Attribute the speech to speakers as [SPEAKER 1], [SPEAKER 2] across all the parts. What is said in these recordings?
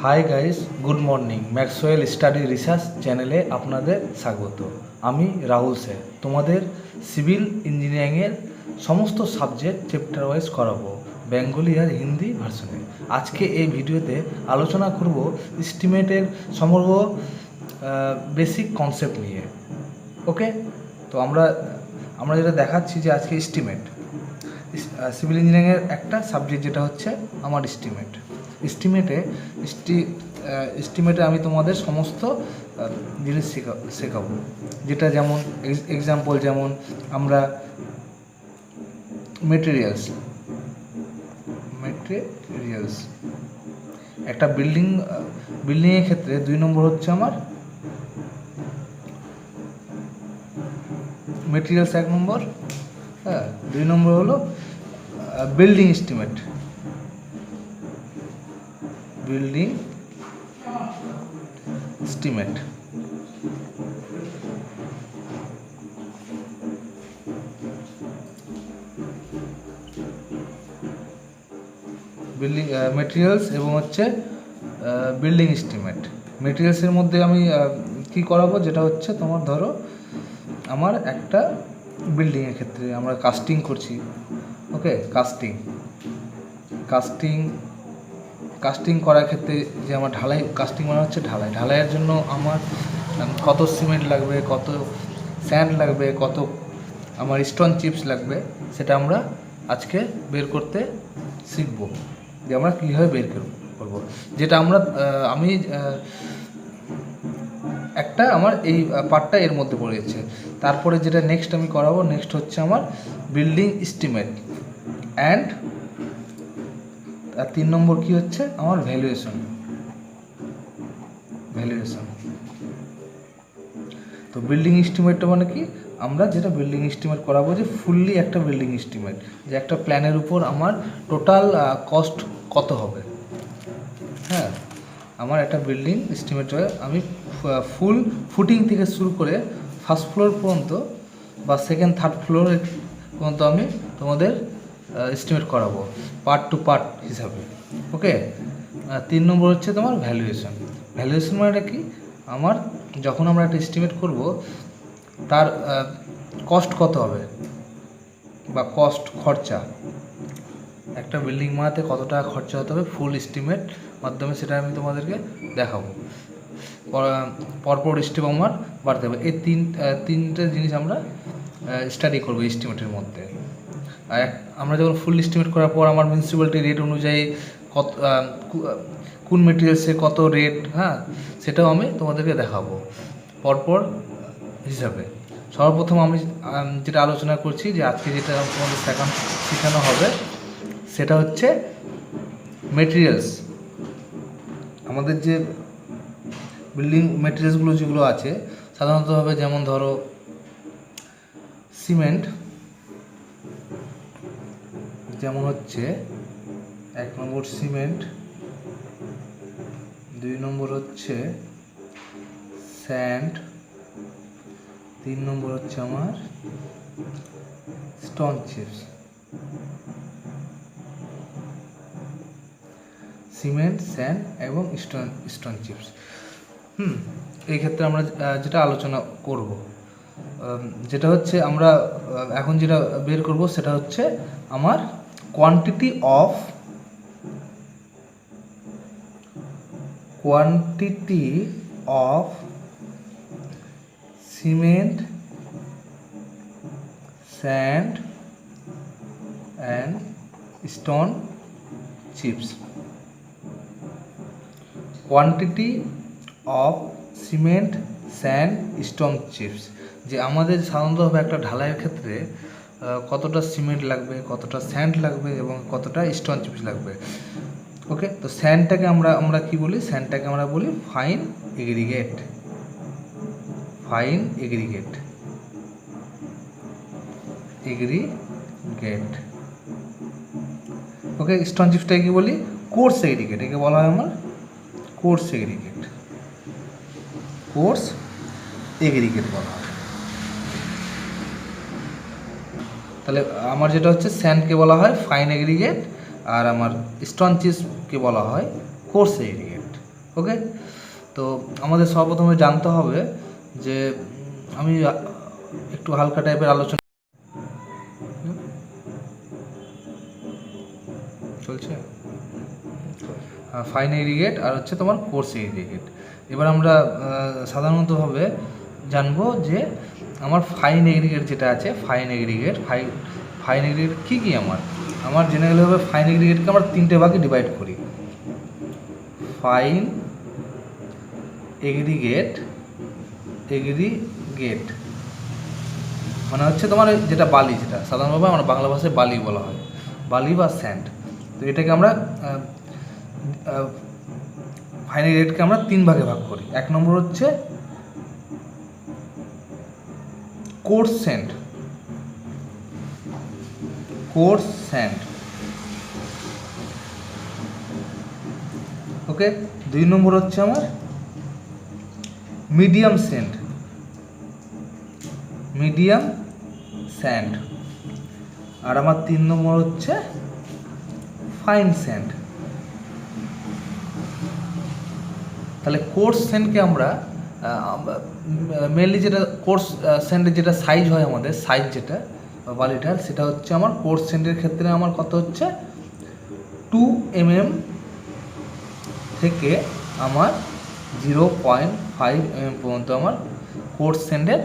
[SPEAKER 1] Hi guys, good morning. Maxwell study research চ্যানেলে আপনাদের স্বাগত। আমি রাহুল স্যার তোমাদের সিভিল ইঞ্জিনিয়ারিংয়ের সমস্ত সাবজেক্ট চ্যাপ্টার ওয়াইজ করাবো, বেঙ্গলি আর হিন্দি ভার্সনে। আজকে এই ভিডিওতে আলোচনা করব এস্টিমেটের সমগ্র বেসিক কনসেপ্ট নিয়ে। ওকে, তো আমরা যেটা দেখাচ্ছি যে আজকে এস্টিমেট সিভিল ইঞ্জিনিয়ারিংয়ের একটা সাবজেক্ট, যেটা হচ্ছে আমার এস্টিমেটে আমি তোমাদের সমস্ত জিনিস শেখাবো, যেটা যেমন এক্সাম্পল, যেমন আমরা মেটেরিয়ালস একটা বিল্ডিংয়ের ক্ষেত্রে 2 নম্বর হচ্ছে আমার মেটেরিয়ালস, 1 নম্বর। 2 নম্বর হলো বিল্ডিং এস্টিমেট। মেটেরিয়ালস এবং হচ্ছে বিল্ডিং এস্টিমেট। মেটেরিয়ালসের মধ্যে আমি কি করাবো, যেটা হচ্ছে তোমার ধরো আমার একটা বিল্ডিংয়ের ক্ষেত্রে আমরা কাস্টিং করছি। ওকে, কাস্টিং করার ক্ষেত্রে যে আমার কাস্টিং মানে হচ্ছে ঢালাইয়ের জন্য আমার কত সিমেন্ট লাগবে, কত স্যান্ড লাগবে, কত আমার স্টোন চিপস লাগবে, সেটা আমরা আজকে বের করতে শিখব, যে আমরা কীভাবে বের করবো। যেটা আমি একটা আমার এই পার্টটা এর মধ্যে পড়েছে। তারপরে যেটা নেক্সট আমি করাবো, নেক্সট হচ্ছে আমার বিল্ডিং এস্টিমেট অ্যান্ড 3 নম্বর কি হচ্ছে আমার ভ্যালুয়েশন। তো বিল্ডিং এস্টিমেটটা মানে কি, আমরা যেটা বিল্ডিং এস্টিমেট করাবো, যে ফুললি একটা বিল্ডিং এস্টিমেট, যে একটা প্ল্যানের উপর আমার টোটাল কস্ট কত হবে। হ্যাঁ, আমার একটা বিল্ডিং এস্টিমেট আমি ফুল ফুটিং থেকে শুরু করে ফার্স্ট ফ্লোর পর্যন্ত বা সেকেন্ড থার্ড ফ্লোর পর্যন্ত আমি তোমাদের এস্টিমেট করাবো পার্ট টু পার্ট হিসাবে। ওকে, 3 নম্বর হচ্ছে তোমার ভ্যালুয়েশন মানে কি, আমার যখন আমরা একটা এস্টিমেট করব, তার কস্ট কত হবে বা খরচা, একটা বিল্ডিং বানাতে কত টাকা খরচা হতে হবে, ফুল এস্টিমেট মাধ্যমে সেটা আমি তোমাদেরকে দেখাবো। পরপর স্টেপ আমার বাড়তে হবে। এই তিনটে জিনিস আমরা স্টাডি করবো এস্টিমেটের মধ্যে। আর আমরা যখন ফুল এস্টিমেট করার পর আমার মিউনিসিপ্যালিটি রেট অনুযায়ী কত কোন মেটেরিয়ালসে কত রেট, সেটাও আমি তোমাদেরকে দেখাবো পরপর হিসাবে। সর্বপ্রথম আমি যেটা আলোচনা করছি, যে আজকে যেটা তোমাদের শেখানো হবে, সেটা হচ্ছে মেটেরিয়ালস। আমাদের যে বিল্ডিং মেটেরিয়ালসগুলো যেগুলো আছে সাধারণতভাবে, যেমন ধরো সিমেন্ট, যেমন হচ্ছে 1 নম্বর সিমেন্ট, 2 নম্বর হচ্ছে স্যান্ড, 3 নম্বর হচ্ছে আমার স্টোন চিপস। সিমেন্ট, স্যান্ড এবং স্টোন চিপস। এই ক্ষেত্রে আমরা যেটা আলোচনা করব, যেটা হচ্ছে আমরা এখন যেটা বের করব, সেটা হচ্ছে আমার quantity of cement, sand and stone chips. Quantity of cement, sand, stone chips, যে আমাদের সাধারণতভাবে একটা ঢালাইয়ের ক্ষেত্রে কতটা সিমেন্ট লাগবে, কতটা স্যান্ড লাগবে এবং কতটা স্টোন চিপস লাগবে। ওকে, তো স্যান্ডটাকে আমরা কি বলি, স্যান্ডটাকে আমরা বলি ফাইন এগ্রিগেট। ওকে, স্টোন চিপসটাকে কি বলি, কোর্স এগ্রিগেট। একে বলা হয় আমার কোর্স এগ্রিগেট বলা হয়। তাহলে আমার যেটা হচ্ছে স্যান্ডকে বলা হয় ফাইন এগ্রিগেট, আর আমার স্টোন চিপসকে বলা হয় কোর্স এগ্রিগেট। ওকে, তো আমাদের সর্বপ্রথমে জানতে হবে যে আমি একটু হালকা টাইপের আলোচনা চলছে, ফাইন এগ্রিগেট আর হচ্ছে তোমার কোর্স এগ্রিগেট। এবার আমরা সাধারণতভাবে জানবো যে আমার ফাইন এগ্রিগেট যেটা আছে, ফাইন এগ্রিগেট কী কী আমার জেনারেলভাবে ফাইন এগ্রিগেটকে আমরা তিনটে ভাগে ডিভাইড করি। ফাইন এগ্রিগেট মানে হচ্ছে তোমার যেটা বালি, যেটা সাধারণভাবে আমরা বাংলা ভাষায় বালি বলা হয়, বালি বা স্যান্ড। তো এটাকে আমরা ফাইন এগ্রিগেটকে আমরা তিন ভাগে ভাগ করি। এক নম্বর হচ্ছে কোর্স স্যান্ড, ওকে। দুই নম্বর হচ্ছে আমার মিডিয়াম স্যান্ড, আর আমার তিন নম্বর হচ্ছে ফাইন স্যান্ড। তাহলে কোর্স স্যান্ডকে আমরা মেনলি যেটা কোর্স স্যান্ডের যেটা সাইজ হয়, আমাদের সাইজ যেটা বালিটার, সেটা হচ্ছে আমার কোর্স স্যান্ডের ক্ষেত্রে আমার কত হচ্ছে 2 mm থেকে আমার 0.5 mm পর্যন্ত আমার কোর্স স্যান্ডের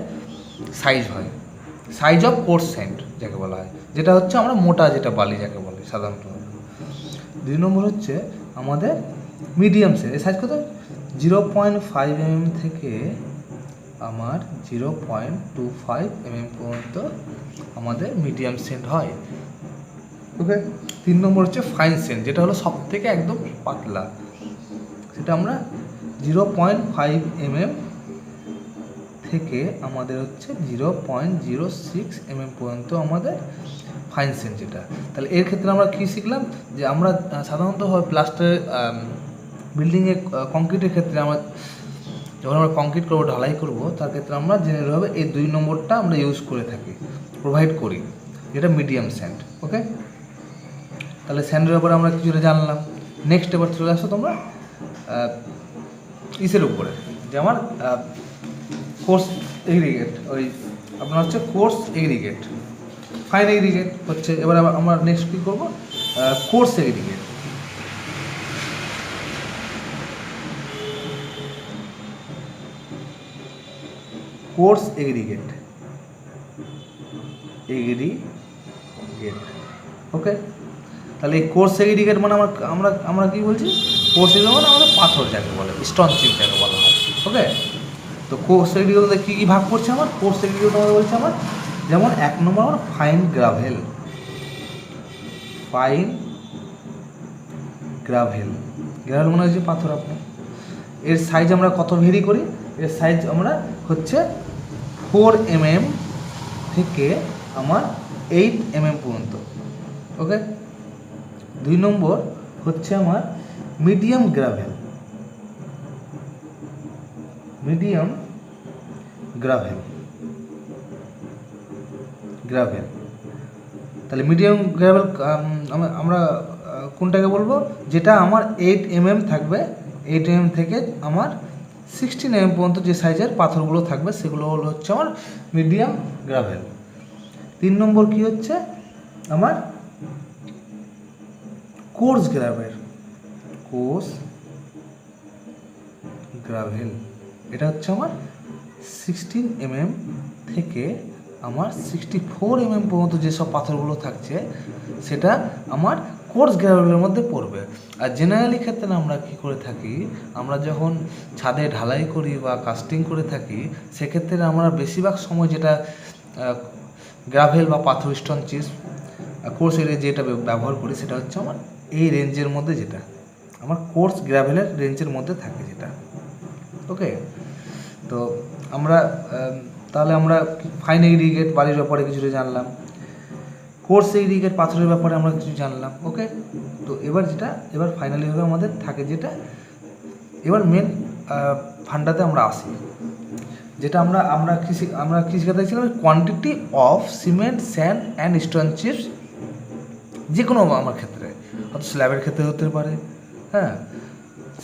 [SPEAKER 1] সাইজ হয়, সাইজ অফ কোর্স স্যান্ড যাকে বলা হয়, যেটা হচ্ছে আমরা মোটা যেটা বালি যাকে বলে সাধারণত। দুই নম্বর হচ্ছে আমাদের মিডিয়াম স্যান্ড, এর সাইজ কত 0.5 mm থেকে আমার 0.25 mm পর্যন্ত আমাদের মিডিয়াম স্যান্ড হয়, ওকে। তিন নম্বর হচ্ছে ফাইন স্যান্ড, যেটা হলো সব থেকে একদম পাতলা, সেটা আমরা 0.5 mm থেকে আমাদের হচ্ছে 0.06 mm পর্যন্ত আমাদের ফাইন স্যান্ড যেটা। তাহলে এর ক্ষেত্রে আমরা কী শিখলাম, যে আমরা সাধারণত হয় প্লাস্টার বিল্ডিংয়ে কংক্রিটের ক্ষেত্রে আমরা যখন আমরা কংক্রিট করবো, ঢালাই করবো, তার ক্ষেত্রে আমরা জেনারেলভাবে এই 2 নম্বরটা আমরা ইউজ করে থাকি, প্রোভাইড করি, যেটা মিডিয়াম স্যান্ড, ওকে। তাহলে স্যান্ডের ব্যাপারে আমরা কিছুটা জানলাম। নেক্সট এবার চলে আসো তোমরা ইসের উপরে, যে আমার কোর্স এগ্রিগেট, ওই আপনার হচ্ছে কোর্স এগ্রিগেট, ফাইন এগ্রিগেট হচ্ছে। এবার আমরা নেক্সট কী করবো, কোর্স এগ্রিগেট। কোর্স এগ্রিগেট, ওকে। তাহলে এই কোর্স এগ্রিগেট মানে আমরা কী বলছি, কোর্স এগ্রিগেট মানে আমাদের পাথর যাকে বলে, স্টোন চিপ যাকে বলা হয়, ওকে। তো কোর্স এগ্রিগেট মধ্যে কী কী ভাগ করছে আমার, কোর্স এগ্রিগেট আমাদের বলছে আমার, যেমন এক নম্বর আমার ফাইন গ্রাভেল মানে হচ্ছে পাথর। আপনার এর সাইজ আমরা কত ভেরি করি, এর সাইজ আমরা হচ্ছে 4 mm থেকে আমার 8 mm পর্যন্ত, ওকে। দুই নম্বর হচ্ছে আমার মিডিয়াম গ্রাভেল, তাহলে মিডিয়াম গ্রাভেল আমরা কোনটাকে বলবো, যেটা আমার 8 mm থাকবে, 8 mm থেকে আমার 16 mm পর্যন্ত যে সাইজের পাথরগুলো থাকবে সেগুলো হচ্ছে আমার মিডিয়াম গ্রাভেল। তিন নম্বর কি হচ্ছে আমার কোর্স গ্রাভেল, এটা হচ্ছে আমার 16 mm থেকে আমার 64 mm পর্যন্ত যেসব পাথরগুলো থাকছে সেটা আমার কোর্স গ্রাভেলের মধ্যে পড়বে। আর জেনারেলি ক্ষেত্রে আমরা কী করে থাকি, আমরা যখন ছাদে ঢালাই করি বা কাস্টিং করে থাকি, সেক্ষেত্রে আমরা বেশিরভাগ সময় যেটা গ্রাভেল বা পাথর স্টোন চিপ কোর্স এরিয়া যেটা ব্যবহার করি, সেটা হচ্ছে আমার এই রেঞ্জের মধ্যে, যেটা আমার কোর্স গ্রাভেলের রেঞ্জের মধ্যে থাকে যেটা, ওকে। তো তাহলে আমরা ফাইন এগ্রিগেট বালির ব্যাপারে কিছুটা জানলাম, কোর্স এগ্রিগেট পাথরের ব্যাপারে আমরা কিছু জানলাম, ওকে। তো এবার ফাইনালি হবে আমাদের থাকে যেটা, এবার মেন ফান্ডাতে আমরা আসি, যেটা আমরা কী শিখাতে চাইছিলাম, quantity of cement, sand and stone chips, যে কোনো আমার ক্ষেত্রে, হয়তো স্ল্যাবের ক্ষেত্রে হতে পারে, হ্যাঁ,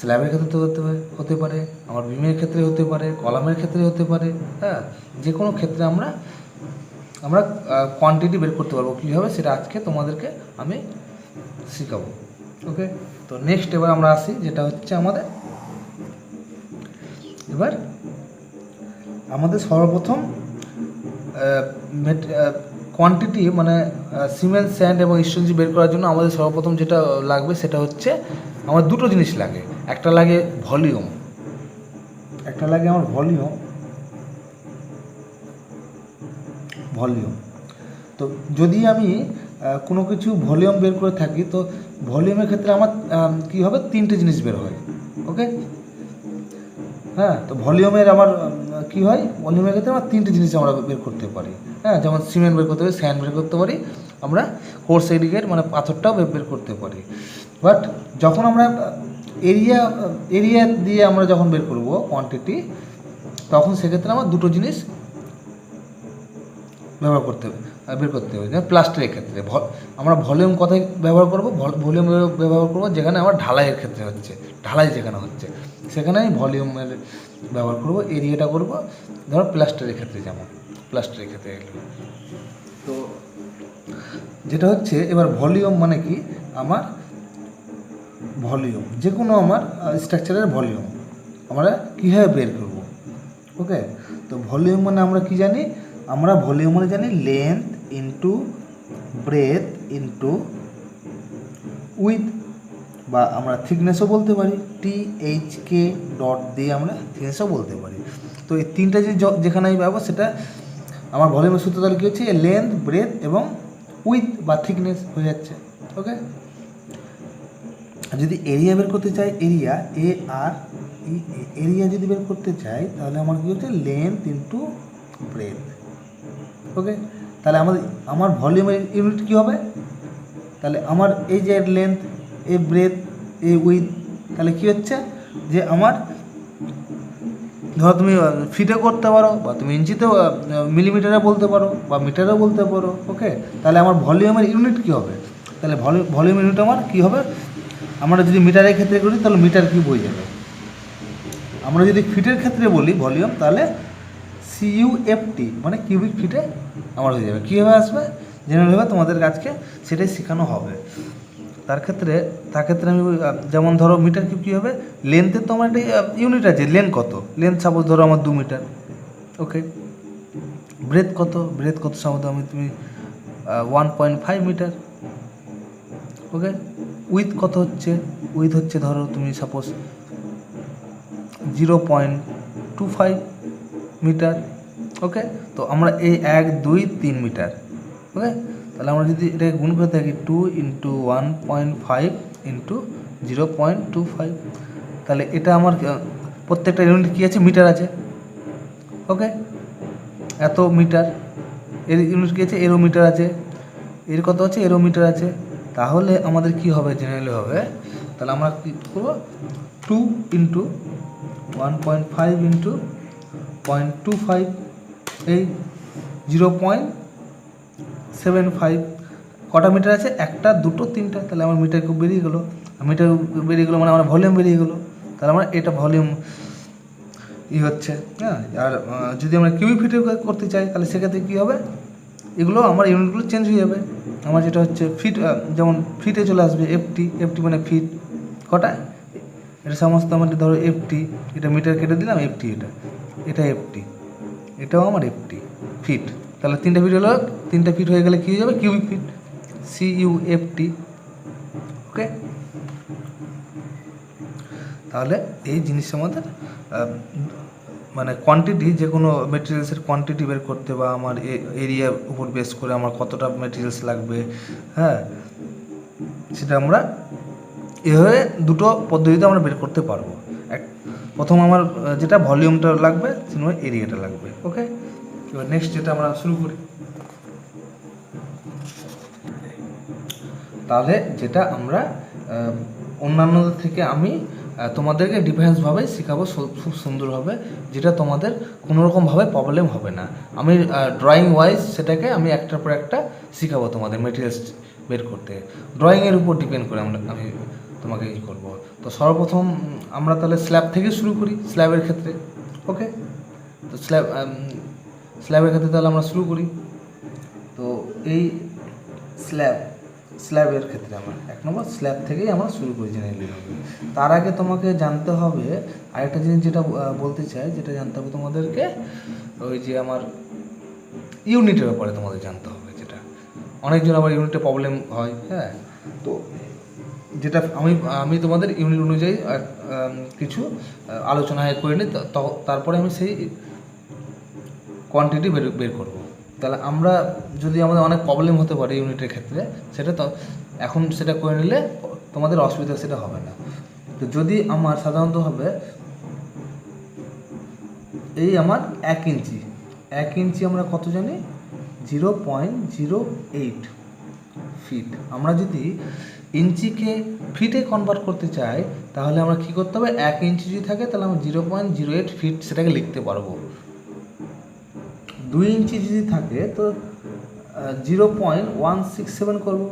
[SPEAKER 1] স্ল্যাবের ক্ষেত্রে তো হতে পারে, আমার বিমের ক্ষেত্রে হতে পারে, কলামের ক্ষেত্রে হতে পারে। হ্যাঁ, যে কোনো ক্ষেত্রে আমরা কোয়ান্টিটি বের করতে পারবো কীভাবে, সেটা আজকে তোমাদেরকে আমি শেখাবো। ওকে, তো নেক্সট এবার আমরা আসি, যেটা হচ্ছে আমাদের সর্বপ্রথম কোয়ান্টিটি মানে সিমেন্ট, স্যান্ড এবং স্টোনজি বের করার জন্য আমাদের সর্বপ্রথম যেটা লাগবে সেটা হচ্ছে আমার দুটো জিনিস লাগে। একটা লাগে ভলিউম, আমার ভলিউম। তো যদি আমি কোনো কিছু ভলিউম বের করে থাকি, তো ভলিউমের ক্ষেত্রে আমার কী হবে, তিনটে জিনিস বের হয়। ওকে, হ্যাঁ, তো ভলিউমের আমার কী হয়, ভলিউমের ক্ষেত্রে আমার তিনটে জিনিস আমরা বের করতে পারি। হ্যাঁ, যেমন সিমেন্ট বের করতে পারি, স্যান্ড বের করতে পারি, আমরা কোর্স এগ্রিগেট মানে পাথরটাও বের করতে পারি। বাট যখন আমরা এরিয়া দিয়ে আমরা যখন বের করব কোয়ান্টিটি, তখন সেক্ষেত্রে আমার দুটো জিনিস বের করতে হবে। যেমন প্লাস্টারের ক্ষেত্রে আমরা ভলিউম কথায় ব্যবহার করব, ভলিউম ব্যবহার করব যেখানে আমার ঢালাইয়ের ক্ষেত্রে হচ্ছে, ঢালাই যেখানে হচ্ছে সেখানে আমি ভলিউমের ব্যবহার করব। এরিয়াটা করব ধরো প্লাস্টারের ক্ষেত্রে, যেমন প্লাস্টারের ক্ষেত্রে এগুলো। তো যেটা হচ্ছে এবার ভলিউম মানে কি, আমার ভলিউম যে কোনো আমার স্ট্রাকচারের ভলিউম আমরা কীভাবে বের করব। ওকে, তো ভলিউম মানে আমরা কি জানি, আমরা ভলিউম মানে জানি length into breadth into width, বা আমরা থিকনেসও বলতে পারি, THK ডট দিয়ে আমরা থিকনেসও বলতে পারি। তো এই তিনটা যেখানে আমি পাবো সেটা আমার ভলিউমের সূত্র তাহলে কী হচ্ছে, লেন্থ, ব্রেথ এবং উইথ বা থিকনেস হয়ে যাচ্ছে। ওকে, যদি এরিয়া বের করতে চাই, এরিয়া যদি বের করতে চাই, তাহলে আমার কী হচ্ছে, লেন্থ ইন্টু ব্রেথ। ওকে, তাহলে আমার ভলিউমের ইউনিট কী হবে, তাহলে আমার এই যে লেন্থ, এই ব্রেথ, এই উইথ, তাহলে কী হচ্ছে যে আমার ধরো তুমি ফিটে করতে পারো, বা তুমি ইঞ্চিতেও মিলিমিটারে বলতে পারো, বা মিটারেও বলতে পারো। ওকে, তাহলে আমার ভলিউমের ইউনিট কী হবে, তাহলে ভলিউম ইউনিট আমার কী হবে, আমরা যদি মিটারের ক্ষেত্রে করি তাহলে মিটার কিউব হয়ে যাবে। আমরা যদি ফিটের ক্ষেত্রে বলি ভলিউম, তাহলে CUFT মানে কিউবিক ফিটে আমার হয়ে যাবে। কীভাবে আসবে জেনারেলভাবে তোমাদের আজকে সেটাই শেখানো হবে। তার ক্ষেত্রে আমি যেমন ধরো মিটার কিউব কী হবে, লেন্থের তো আমার একটা ইউনিট আছে, লেন্থ কত, লেন্থ সাপোজ ধরো আমার 2 মিটার। ওকে, ব্রেথ কত সাপোজ তুমি 1.5 মিটার। ওকে, উইথ কত হচ্ছে, উইথ হচ্ছে ধরো তুমি সাপোজ 0.25 মিটার। ওকে, তো আমরা এই 1, 2, 3 মিটার। ওকে, তাহলে আমরা যদি এটাকে গুণ করে থাকি 2 × 1.5 × 0.25, তাহলে এটা আমার প্রত্যেকটা ইউনিট কী আছে, মিটার আছে। ওকে, এত মিটার, এর ইউনিট কী আছে, এরোমিটার আছে, এর কত আছে, এরোমিটার আছে। তাহলে আমাদের কি হবে, জেনারেলি হবে, তাহলে আমরা কী করবো, 2 × 1.5 × 0.25, এই 0.75 কটা মিটার আছে, 1, 2, 3, তাহলে আমার মিটার কিউব বেরিয়ে গেলো। মিটার বেরিয়ে গেলো মানে আমার ভলিউম বেরিয়ে গেলো। তাহলে আমরা এটা ভলিউম হচ্ছে। হ্যাঁ, আর যদি আমরা কিউবিক ফিটে করতে চাই, তাহলে সেক্ষেত্রে কী হবে, এগুলো আমার ইউনিটগুলো চেঞ্জ হয়ে যাবে। আমার যেটা হচ্ছে ফিট, যেমন ফিটে চলে আসবে FT মানে ফিট কটা, এটা সমস্ত আমাদের ধরো FT, এটা মিটার কেটে দিলাম, FT এটা FT, এটাও আমার FT ফিট। তাহলে 3টা ফিট হলো, 3টা ফিট হয়ে গেলে কী হয়ে যাবে, কিউবিক ফিট, CUFT। ওকে, তাহলে এই জিনিস আমাদের মানে কোয়ান্টিটি, যে কোনো মেটেরিয়ালসের কোয়ান্টিটি বের করতে, বা আমার এরিয়ার উপর বেস করে আমার কতটা মেটেরিয়ালস লাগবে, হ্যাঁ, সেটা আমরা এভাবে দুটো পদ্ধতিতে আমরা বের করতে পারবো। প্রথম আমার যেটা ভলিউমটা লাগবে, সেখানে এরিয়াটা লাগবে। ওকে, এবার নেক্সট যেটা আমরা শুরু করি, তাহলে যেটা আমরা অন্যান্যদের থেকে আমি তোমাদেরকে ডিফারেন্সভাবে শেখাবো খুব সুন্দরভাবে, যেটা তোমাদের কোনোরকমভাবে প্রবলেম হবে না। আমি ড্রয়িং ওয়াইজ সেটাকে আমি একটার পর একটা শেখাবো তোমাদের মেটেরিয়ালস বের করতে, ড্রয়িংয়ের উপর ডিপেন্ড করে আমি তোমাকে এই করবো। তো সর্বপ্রথম আমরা তাহলে স্ল্যাব থেকে শুরু করি, স্ল্যাবের ক্ষেত্রে। ওকে, তো স্ল্যাবের ক্ষেত্রে তাহলে আমরা শুরু করি। তো এই স্ল্যাবের ক্ষেত্রে আমরা 1 নম্বর স্ল্যাব থেকেই আমরা শুরু করি জেনারেলি। তার আগে তোমাকে জানতে হবে আরেকটা জিনিস, যেটা বলতে চাই, যেটা জানতে হবে তোমাদেরকে, ওই যে আমার ইউনিটের ব্যাপারে তোমাদের জানতে হবে, যেটা অনেকজন আবার ইউনিটে প্রবলেম হয়। হ্যাঁ, তো যেটা আমি তোমাদের ইউনিট অনুযায়ী কিছু আলোচনা করে নিই, তারপরে আমি সেই কোয়ান্টিটি বের করবো। তাহলে আমরা যদি আমাদের অনেক প্রবলেম হতে পারে ইউনিটের ক্ষেত্রে, সেটা তো এখন সেটা করে নিলে তোমাদের অসুবিধা সেটা হবে না। তো যদি আমার সাধারণত হবে এই আমার 1 ইঞ্চি আমরা কত জানি, 0.08 ফিট। আমরা যদি ইঞ্চিকে ফিটে কনভার্ট করতে চাই, তাহলে আমরা কী করতে হবে, 1 ইঞ্চি যদি থাকে তাহলে আমরা 0.08 ফিট সেটাকে লিখতে পারবো। 2 ইঞ্চি যদি থাকে তো 0.167 করবো।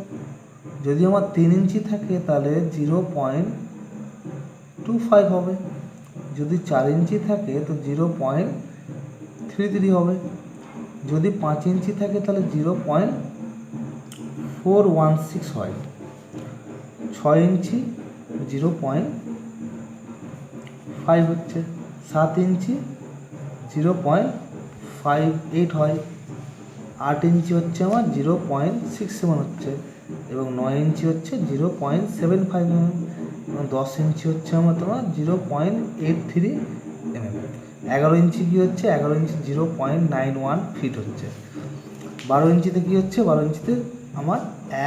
[SPEAKER 1] যদি আমার 3 ইঞ্চি থাকে তাহলে 0.25 হবে। যদি 4 ইঞ্চি থাকে তো 0.33 হবে। যদি 5 ইঞ্চি থাকে তাহলে 0.416 হয়। 6 ইঞ্চি 0.5 হচ্ছে। 7 ইঞ্চি 0.58 হয়। 8 ইঞ্চি হচ্ছে আমার 0.67 হচ্ছে, এবং 9 ইঞ্চি হচ্ছে 0.75 mm, এবং 10 ইঞ্চি হচ্ছে আমার তোমার 0.83 mm। 11 ইঞ্চি কী হচ্ছে, 11 ইঞ্চি 0.91 ফিট হচ্ছে। 12 ইঞ্চিতে কী হচ্ছে, 12 ইঞ্চিতে আমার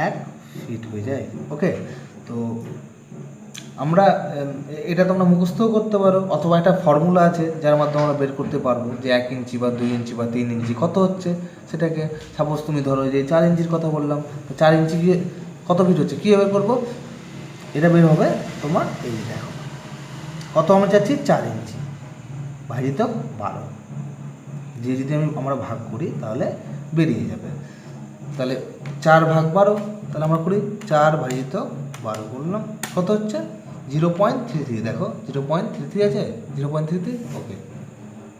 [SPEAKER 1] 1 ফিট হয়ে যায়। ওকে, তো আমরা এটা তোমরা মুখস্থও করতে পারো, অথবা একটা ফর্মুলা আছে যার মাধ্যমে আমরা বের করতে পারবো যে 1 ইঞ্চি বা 2 ইঞ্চি বা 3 ইঞ্চি কত হচ্ছে সেটাকে। সাপোজ তুমি ধরো যে 4 ইঞ্চির কথা বললাম, তো 4 ইঞ্চি গিয়ে কত ফিট হচ্ছে, কীভাবে করবো, এটা বের হবে তোমার এই দেখো কত আমরা চাচ্ছি, 4 ইঞ্চি ভাজিত 12 দিয়ে যদি আমরা ভাগ করি তাহলে বেরিয়ে যাবে। তাহলে 4 ভাগ 12, তাহলে আমরা করি 4 ভাজিত 12 করলাম, কত হচ্ছে 0.33। দেখো 0.33 আছে, 0.33। ওকে,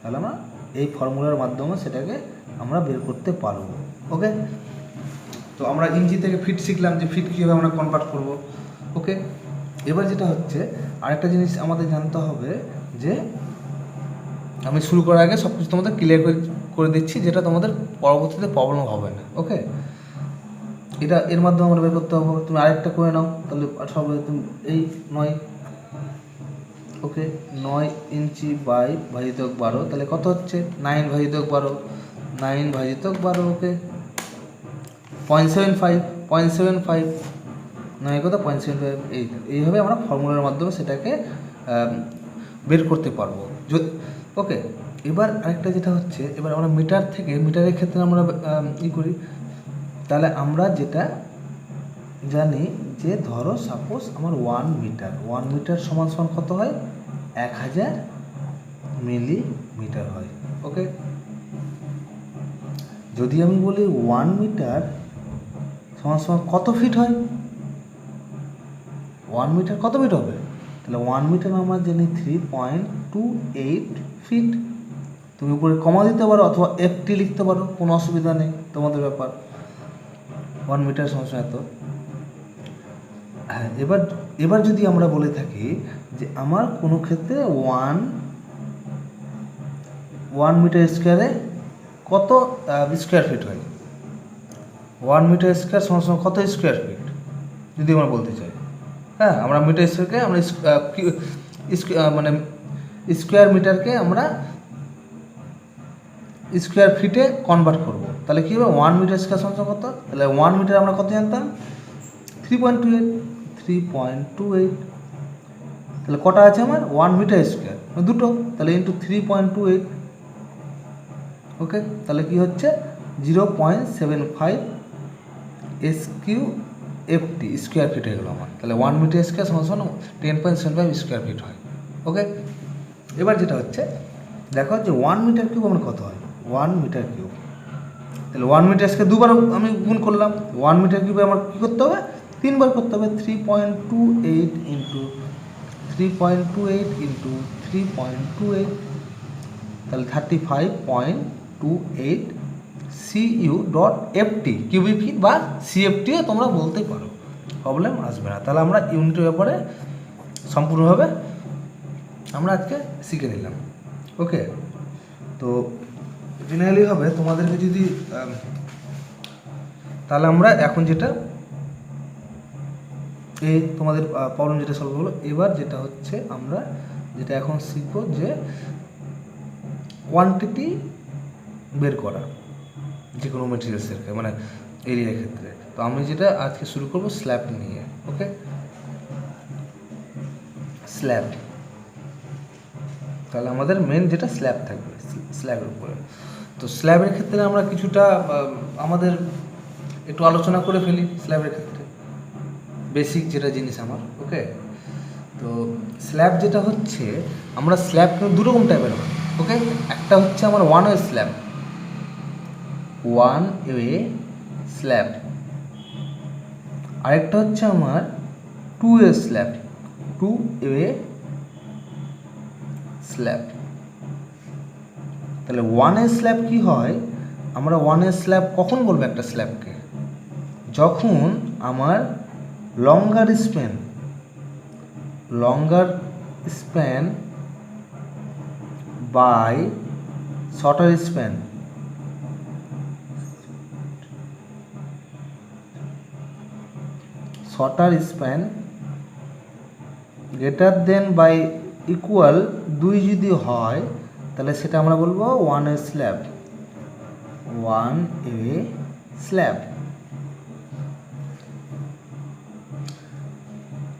[SPEAKER 1] তাহলে আমরা এই ফর্মুলার মাধ্যমে সেটাকে আমরা বের করতে পারবো। ওকে, তো আমরা ইঞ্চি থেকে ফিট শিখলাম যে ফিট কীভাবে আমরা কনভার্ট করব। ওকে, এবার যেটা হচ্ছে আরেকটা জিনিস আমাদের জানতে হবে, যে আমি শুরু করার আগে সব কিছু তোমাদের ক্লিয়ার করে দিচ্ছি, যেটা তোমাদের পরবর্তীতে প্রবলেম হবে না। ওকে, এটা এর মাধ্যমে আমরা বের করতে হবে। তুমি আরেকটা করে নাও তাহলে সব তুমি এই 9। ওকে, 9 ইঞ্চি বাই ভাজিত 12, তাহলে কত হচ্ছে 9 ভাজিত 12, 9 ভাজিত 12। ওকে, 0.75 9 কত 0.75। এইভাবে আমরা ফর্মুলার মাধ্যমে সেটাকে বের করতে পারবো। ওকে, এবার আরেকটা যেটা হচ্ছে, এবার আমরা মিটারের ক্ষেত্রে আমরা করি। তাহলে আমরা যেটা জানি যে ধরো সাপোজ আমার 1 মিটার সমান কত হয়, 1000 মিলিমিটার হয়। ওকে, যদি আমি বলি 1 মিটার সমান কত ফিট হয়, 1 মিটার কত ফিট হবে, তাহলে 1 মিটার আমরা জানি 3.28 ফিট। তুমি উপরে কমা দিতে পারো অথবা FT লিখতে পারো, কোনো অসুবিধা নেই, তোমাদের ব্যাপার। 1 মিটার সমান এত। হ্যাঁ, এবার যদি আমরা বলে থাকি যে আমার কোনো ক্ষেত্রে 1 মিটার স্কোয়ারে কত স্কোয়ার ফিট হয়, 1 মিটার স্কোয়ার সমান কত স্কোয়ার ফিট যদি আমরা বলতে চাই। হ্যাঁ, আমরা মিটার স্কোয়ারকে আমরা মানে স্কোয়ার মিটারকে আমরা স্কোয়ার ফিটে কনভার্ট করব। তাহলে কী হবে, 1 মিটার স্কোয়ার সমান কত, তাহলে 1 মিটার আমরা কত জানতাম, 3.28। তাহলে কটা আছে আমার, 1 মিটার স্কোয়ার দুটো, তাহলে ইন্টু 3.28। ওকে, তাহলে কি হচ্ছে 0.75 SQFT স্কোয়ার ফিট হয়ে গেলো আমার। তাহলে 1 মিটার স্কোয়ার সমান 10.75 স্কোয়ার ফিট হয়। ওকে, এবার যেটা হচ্ছে দেখো যে 1 মিটার কিউব আমার কত হয়, 1 মিটার কিউব, তাহলে 1 মিটার স্কোয়ার দুবার আমি গুণ করলাম, 1 মিটার কিউবে আমার কী করতে হবে, 3 বার করতে হবে। 3.28 ইন্টু 3.28 ইন্টু 3.28, তাহলে 35.28 CU.FT, কিউবিক ফিট বা CFTও তোমরা বলতে পারো, প্রবলেম আসবে না। তাহলে আমরা ইউনিটের ব্যাপারে সম্পূর্ণভাবে আমরা আজকে শিখে নিলাম। ওকে, তো জেনারেলি হবে তোমাদেরকে যদি তাহলে আমরা এখন যেটা এই তোমাদের প্রবলেম যেটা সলভ হলো, এবার যেটা হচ্ছে আমরা যেটা এখন শিখবো যে কোয়ান্টিটি বের করা যে কোনো মেটেরিয়ালসের মানে এরিয়ার ক্ষেত্রে। তো আমি যেটা আজকে শুরু করবো স্ল্যাব নিয়ে। ওকে, স্ল্যাব, তাহলে আমাদের মেন যেটা স্ল্যাব থাকবে, স্ল্যাবের উপরে। তো স্ল্যাবের ক্ষেত্রে আমরা কিছুটা আমাদের একটু আলোচনা করে ফেলি স্ল্যাবের ক্ষেত্রে, বেসিক যেটা জিনিস আমার। ওকে, তো স্ল্যাব যেটা হচ্ছে, আমরা স্ল্যাব দু রকম টাইপের হয়। ওকে, একটা হচ্ছে আমার one way slab, one way slab, আরেকটা হচ্ছে আমার two way slab, two way slab. তাহলে ওয়ান ওয়ে স্ল্যাব কি হয়, আমরা ওয়ান ওয়ে স্ল্যাব কখন বলবো একটা স্ল্যাবকে, যখন আমার longer span by shorter span greater than by equal 2 যদি হয়, তাহলে সেটা আমরা বলবো one way slab.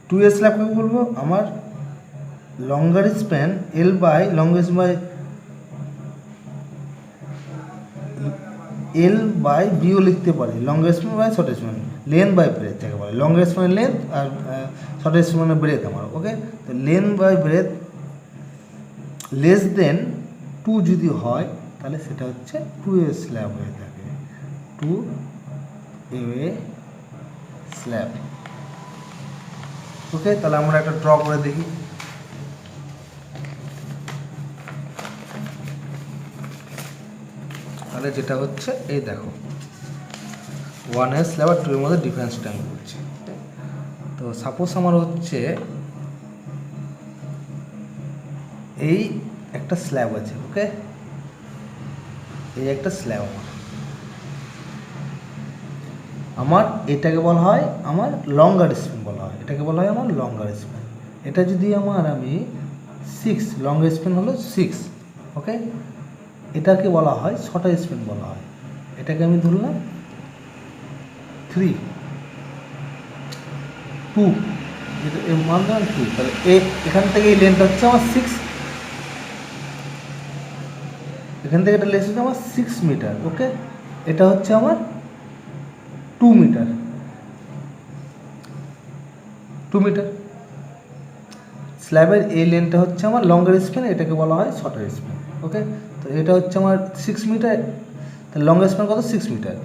[SPEAKER 1] Two way slab কাকে বলবো, আমার longer span L by L by B লিখতে পারি, longer span by short span, length by breadth থেকে বলে, লঙ্গার স্প্যানের লেন্থ আর শর্ট স্প্যানের ব্রেথ আমার। ওকে, তো length by breadth less than 2 যদি হয়, তাহলে সেটা হচ্ছে টু ওয়ে স্ল্যাব হয়ে থাকে, টু ওয়ে স্ল্যাব। ওকে, তাহলে আমরা একটা ড্র করে দেখি। তাহলে যেটা হচ্ছে এই দেখো, ওয়ান ওয়ে স্ল্যাব আর টু এর মধ্যে ডিফারেন্সটা আমি বলছি। তো সাপোজ আমার হচ্ছে এই একটা স্ল্যাব আছে। ওকে, এই একটা স্ল্যাব আমার এটাকে বলা হয় আমার লঙ্গার স্প্যান বলা হয়, এটাকে বলা হয় আমার লঙ্গার স্প্যান। এটা যদি আমি 6, লঙ্গার স্প্যান হলো 6। ওকে, এটাকে বলা হয় শর্টার স্প্যান বলা হয়, এটাকে আমি ধরলাম 3, 2, যেটা এর মান ধরলাম 2। তাহলে এখান থেকে এই লেন্থটা হচ্ছে আমার 6, এখান থেকে এটা লেন্থ হচ্ছে আমার 6 মিটার। ওকে, এটা হচ্ছে আমার 2 মিটার, 2 মিটার। স্ল্যাবের এই লেন্থটা হচ্ছে আমার লঙ্গার স্প্যান, এটাকে বলা হয় শর্টার স্প্যান। ওকে, তো এটা হচ্ছে আমার 6 মিটার, তাহলে লঙ্গার স্প্যান কত 6 মিটার,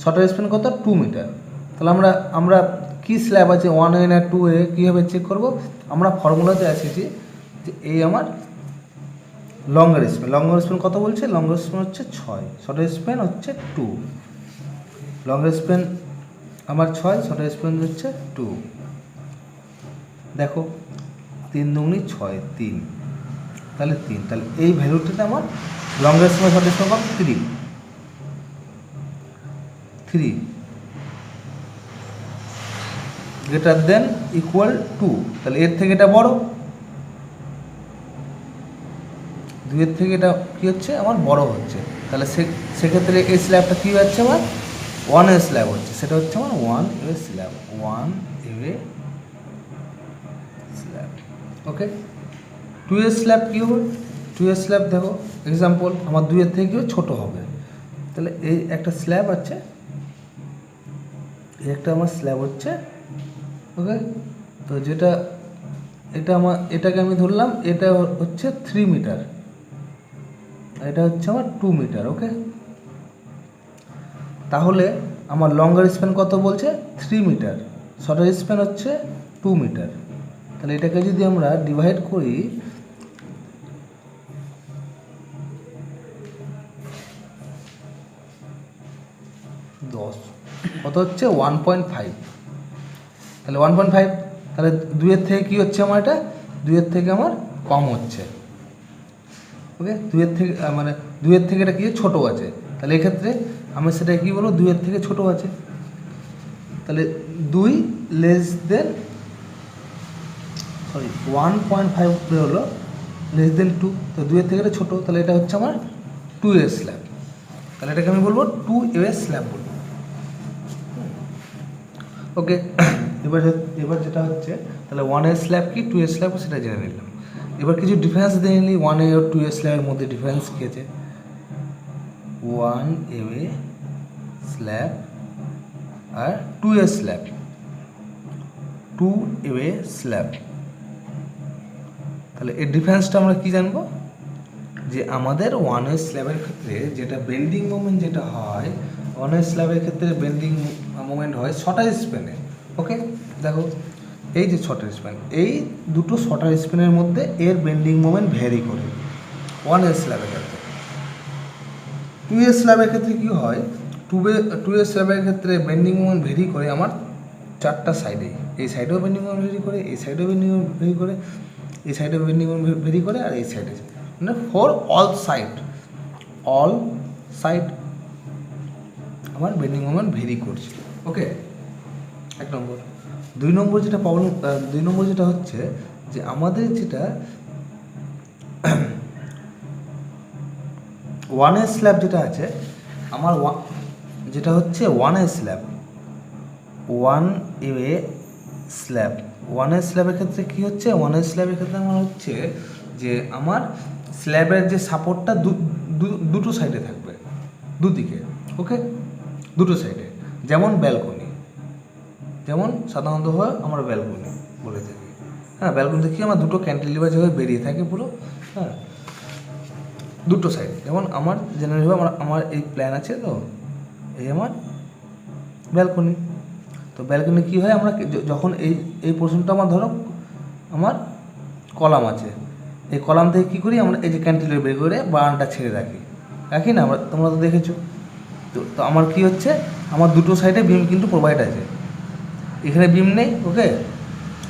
[SPEAKER 1] শর্টার স্প্যান কত 2 মিটার। তাহলে আমরা কি স্ল্যাব আছে 1 ওয়ে না 2 ওয়ে কীভাবে চেক করব, আমরা ফর্মুলাতে এসেছি যে এই আমার লঙ্গার স্প্যান কত বলছে, লঙ্গার স্প্যান হচ্ছে 6, শর্টার স্প্যান হচ্ছে 2, লঙ্গার স্প্যান আমার 6, শর্টার স্প্যান হচ্ছে 2। দেখো 3 দুগুণী 6, 3, তাহলে 3, তাহলে এই ভ্যালুটাতে আমার লঙ্গার স্প্যান শর্টার স্প্যান কত 3 গ্রেটার দেন ইকুয়াল 2, তাহলে এর থেকে এটা বড়, 2 এর থেকে এটা কী হচ্ছে আমার বড় হচ্ছে। তাহলে সেক্ষেত্রে এই স্ল্যাবটা কী হচ্ছে আমার ওয়ান ওয়ে স্ল্যাব হচ্ছে, সেটা হচ্ছে আমার ওয়ান ওয়ে স্ল্যাব। ওকে, টু ওয়ে স্ল্যাব কী হবে, টু ওয়ে স্ল্যাব দেখো এক্সাম্পল আমার 2 এর থেকেও ছোটো হবে। তাহলে এই একটা স্ল্যাব আছে, এই একটা আমার স্ল্যাব হচ্ছে। ওকে, তো এটাকে আমি ধরলাম, এটা হচ্ছে 3 মিটার, এটা হচ্ছে আমার 2 মিটার। ওকে, তাহলে আমার লঙ্গার স্প্যান কত বলছে 3 মিটার, শর্টার স্প্যান হচ্ছে 2 মিটার। তাহলে এটাকে যদি আমরা ডিভাইড করি, কত হচ্ছে 1.5। তাহলে 1.5, তাহলে 2-এর থেকে কী হচ্ছে আমার, এটা 2-এর থেকে আমার কম হচ্ছে। ওকে, 2-এর থেকে মানে 2-এর থেকে এটা কি ছোটো আছে। তাহলে এক্ষেত্রে আমি সেটা কী বলবো, 2-এর থেকে ছোটো আছে। তাহলে 2 লেস দেন 1.5 হলো লেস দেন 2। তো 2-এর থেকে এটা ছোটো, তাহলে এটা হচ্ছে আমার 2A স্ল্যাব। তাহলে এটাকে আমি বলবো 2A স্ল্যাব বলবো। ওকে, এবার যেটা হচ্ছে, তাহলে 1A স্ল্যাব কি 2A স্ল্যাব সেটা জেনে নিলাম। এবার কিছু ডিফারেন্স দিয়ে নিই 1A আর 2A স্ল্যাবের মধ্যে ডিফারেন্স কী আছে। 1A স্ল্যাব আর 2A স্ল্যাব, 2A স্ল্যাব। তাহলে এই ডিফারেন্সটা আমরা কী জানবো, যে আমাদের 1A স্ল্যাবের ক্ষেত্রে যেটা বেন্ডিং মোমেন্ট যেটা হয়, 1A স্ল্যাবের ক্ষেত্রে বেন্ডিং মোমেন্ট হয় শর্টার স্প্যানে। ওকে, দেখো এই যে শর্টার স্প্যান, এই দুটো শর্টার স্প্যানের মধ্যে এর বেন্ডিং মোমেন্ট ভ্যারি করে 1A স্ল্যাবের ক্ষেত্রে। 2A স্ল্যাবের ক্ষেত্রে কী হয়, 2A স্ল্যাবের ক্ষেত্রে বেন্ডিং মোমেন্ট ভেরি করে আমার 4টা সাইডে। এই সাইডেও বেন্ডিং মোমেন্ট ভেরি করে, এই সাইডেও বেন্ডিং মোমেন্ট ভেরি করে, এই সাইডেও বেন্ডিং মোমেন্ট ভেরি করে, আর এই সাইডে, মানে ফর অল সাইড আমার বেন্ডিং মোমেন্ট ভেরি করছে। ওকে, 1 নম্বর। 2 নম্বর যেটা প্রবলেম, 2 নম্বর যেটা হচ্ছে যে আমাদের যেটা 1A স্ল্যাব যেটা আছে আমার, যেটা হচ্ছে 1A slab, 1A slab, 1A স্ল্যাবের ক্ষেত্রে কী হচ্ছে, 1A স্ল্যাবের ক্ষেত্রে আমার হচ্ছে যে আমার স্ল্যাবের যে সাপোর্টটা দুটো সাইডে থাকবে, দুদিকে। ওকে, দুটো সাইডে, যেমন ব্যালকনি, যেমন সাধারণত হয় আমরা ব্যালকনি বলে থাকি। হ্যাঁ, ব্যালকনিতে কি আমার দুটো ক্যান্টিলিভার যেভাবে বেরিয়ে থাকে পুরো, হ্যাঁ, দুটো সাইড। যেমন আমার জেনারেলভাবে আমার এই প্ল্যান আছে, তো এই আমার ব্যালকনি। তো ব্যালকনি কী হয়, আমরা যখন এই পোর্শনটা আমার ধরো আমার কলাম আছে, এই কলাম থেকে কী করি আমরা, এই যে ক্যান্টিলিভার বের করে বারান্ডা ছেড়ে রাখি না আমরা, তোমরা তো দেখেছো। তো আমার কি হচ্ছে, আমার দুটো সাইডে বিম কিন্তু প্রোভাইড আছে, এখানে বিম নেই। ওকে,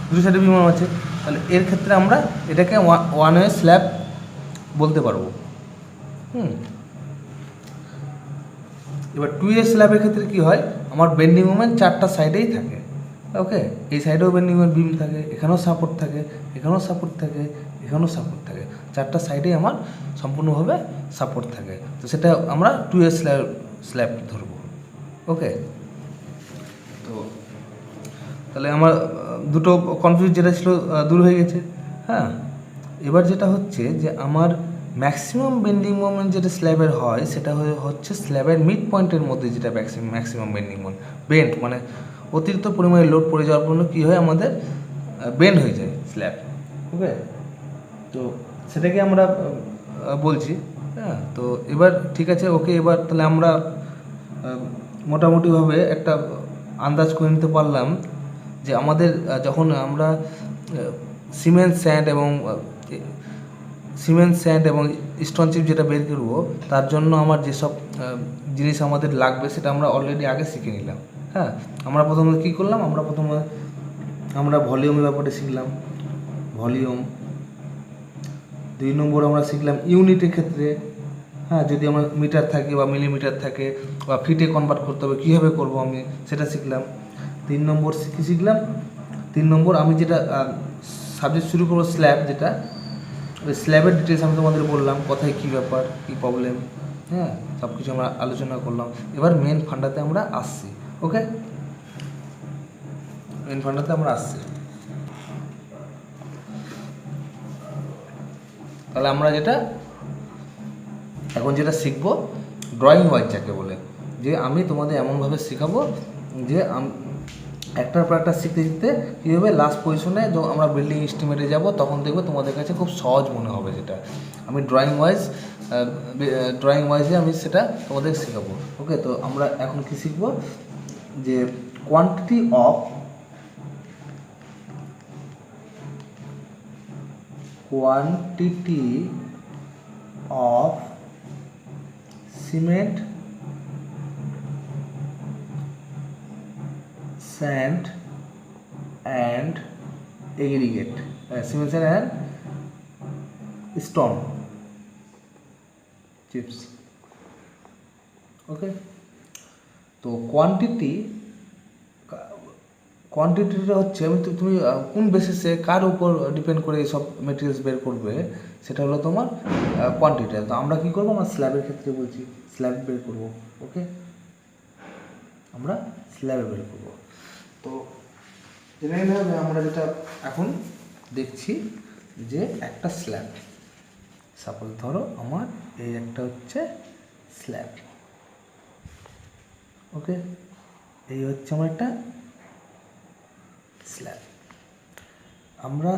[SPEAKER 1] দুটো সাইডে বিম আছে, তাহলে এর ক্ষেত্রে আমরা এটাকে 1A স্ল্যাব বলতে পারবো। এবার 2A স্ল্যাবের ক্ষেত্রে কী হয়, আমার বেন্ডিং মোমেন্ট 4টা সাইডেই থাকে। ওকে, এই সাইডেও বেন্ডিং মোমেন্ট বিম থাকে, এখানেও সাপোর্ট থাকে, এখানেও সাপোর্ট থাকে, এখানেও সাপোর্ট থাকে, 4টা সাইডেই আমার সম্পূর্ণভাবে সাপোর্ট থাকে। তো সেটা আমরা 2A স্ল্যাব ধরবো। ওকে, তো তাহলে আমার দুটো কনফিউজ যেটা ছিল দূর হয়ে গেছে। হ্যাঁ, এবার যেটা হচ্ছে যে আমার ম্যাক্সিমাম বেন্ডিং মোমেন্ট যেটা স্ল্যাবের হয়, সেটা হচ্ছে স্ল্যাবের মিড পয়েন্টের মধ্যে যেটা ম্যাক্সিমাম বেন্ডিং মোমেন্ট, বেন্ড মানে অতিরিক্ত পরিমাণে লোড পড়ে যাওয়ার জন্য কী হয়, আমাদের বেন্ড হয়ে যায় স্ল্যাব। ওকে, তো সেটাকে আমরা বলছি। হ্যাঁ, তো এবার ঠিক আছে। ওকে, এবার তাহলে আমরা মোটামুটিভাবে একটা আন্দাজ করে নিতে পারলাম যে আমাদের যখন আমরা সিমেন্ট স্যান্ড এবং স্টোন চিপ যেটা বের করবো, তার জন্য আমার যেসব জিনিস আমাদের লাগবে সেটা আমরা অলরেডি আগে শিখে নিলাম। হ্যাঁ, আমরা প্রথমে কী করলাম, আমরা ভলিউমের ব্যাপারে শিখলাম, ভলিউম। 2 নম্বর আমরা শিখলাম ইউনিটের ক্ষেত্রে, হ্যাঁ, যদি আমার মিটার থাকে বা মিলিমিটার থাকে বা ফিটে কনভার্ট করতে হবে, কীভাবে করবো আমি সেটা শিখলাম। 3 নম্বর কী শিখলাম, 3 নম্বর আমি যেটা সাবজেক্ট শুরু করবো স্ল্যাব, যেটা ওই স্ল্যাবের ডিটেলস আমি তোমাদের বললাম, কোথায় কী ব্যাপার, কী প্রবলেম, হ্যাঁ, সব কিছু আমরা আলোচনা করলাম। এবার মেন ফান্ডাতে আমরা আসছি। ওকে, মেন ফান্ডাতে আমরা আসছি। তাহলে আমরা এখন যেটা শিখবো ড্রয়িং ওয়াইজ যাকে বলে, যে আমি তোমাদের এমনভাবে শেখাবো যে একটার পর একটা শিখতে শিখতে কী হবে, লাস্ট পজিশনে যখন আমরা বিল্ডিং এস্টিমেটে যাব তখন দেখবে তোমাদের কাছে খুব সহজ মনে হবে। যেটা আমি ড্রয়িং ওয়াইজে আমি সেটা তোমাদের শেখাবো। ওকে, তো আমরা এখন কী শিখবো, যে quantity of quantity of cement, sand and aggregate, cement sand and stone chips. ওকে, তো কোয়ান্টিটিটা হচ্ছে তুমি কোন বেসিসে কার উপর ডিপেন্ড করে সব মেটেরিয়ালস বের করবে, সেটা হলো তোমার কোয়ান্টিটি। তো আমরা কী করবো, আমরা স্ল্যাবের ক্ষেত্রে বলছি স্ল্যাব বের করবো। ওকে, আমরা স্ল্যাবে বের করবো। তো জেনারেলি আমরা যেটা এখন দেখছি যে একটা স্ল্যাব, সাপোজ ধরো আমার এই একটা হচ্ছে স্ল্যাব। ওকে, এই হচ্ছে আমার একটা স্ল্যাব। আমরা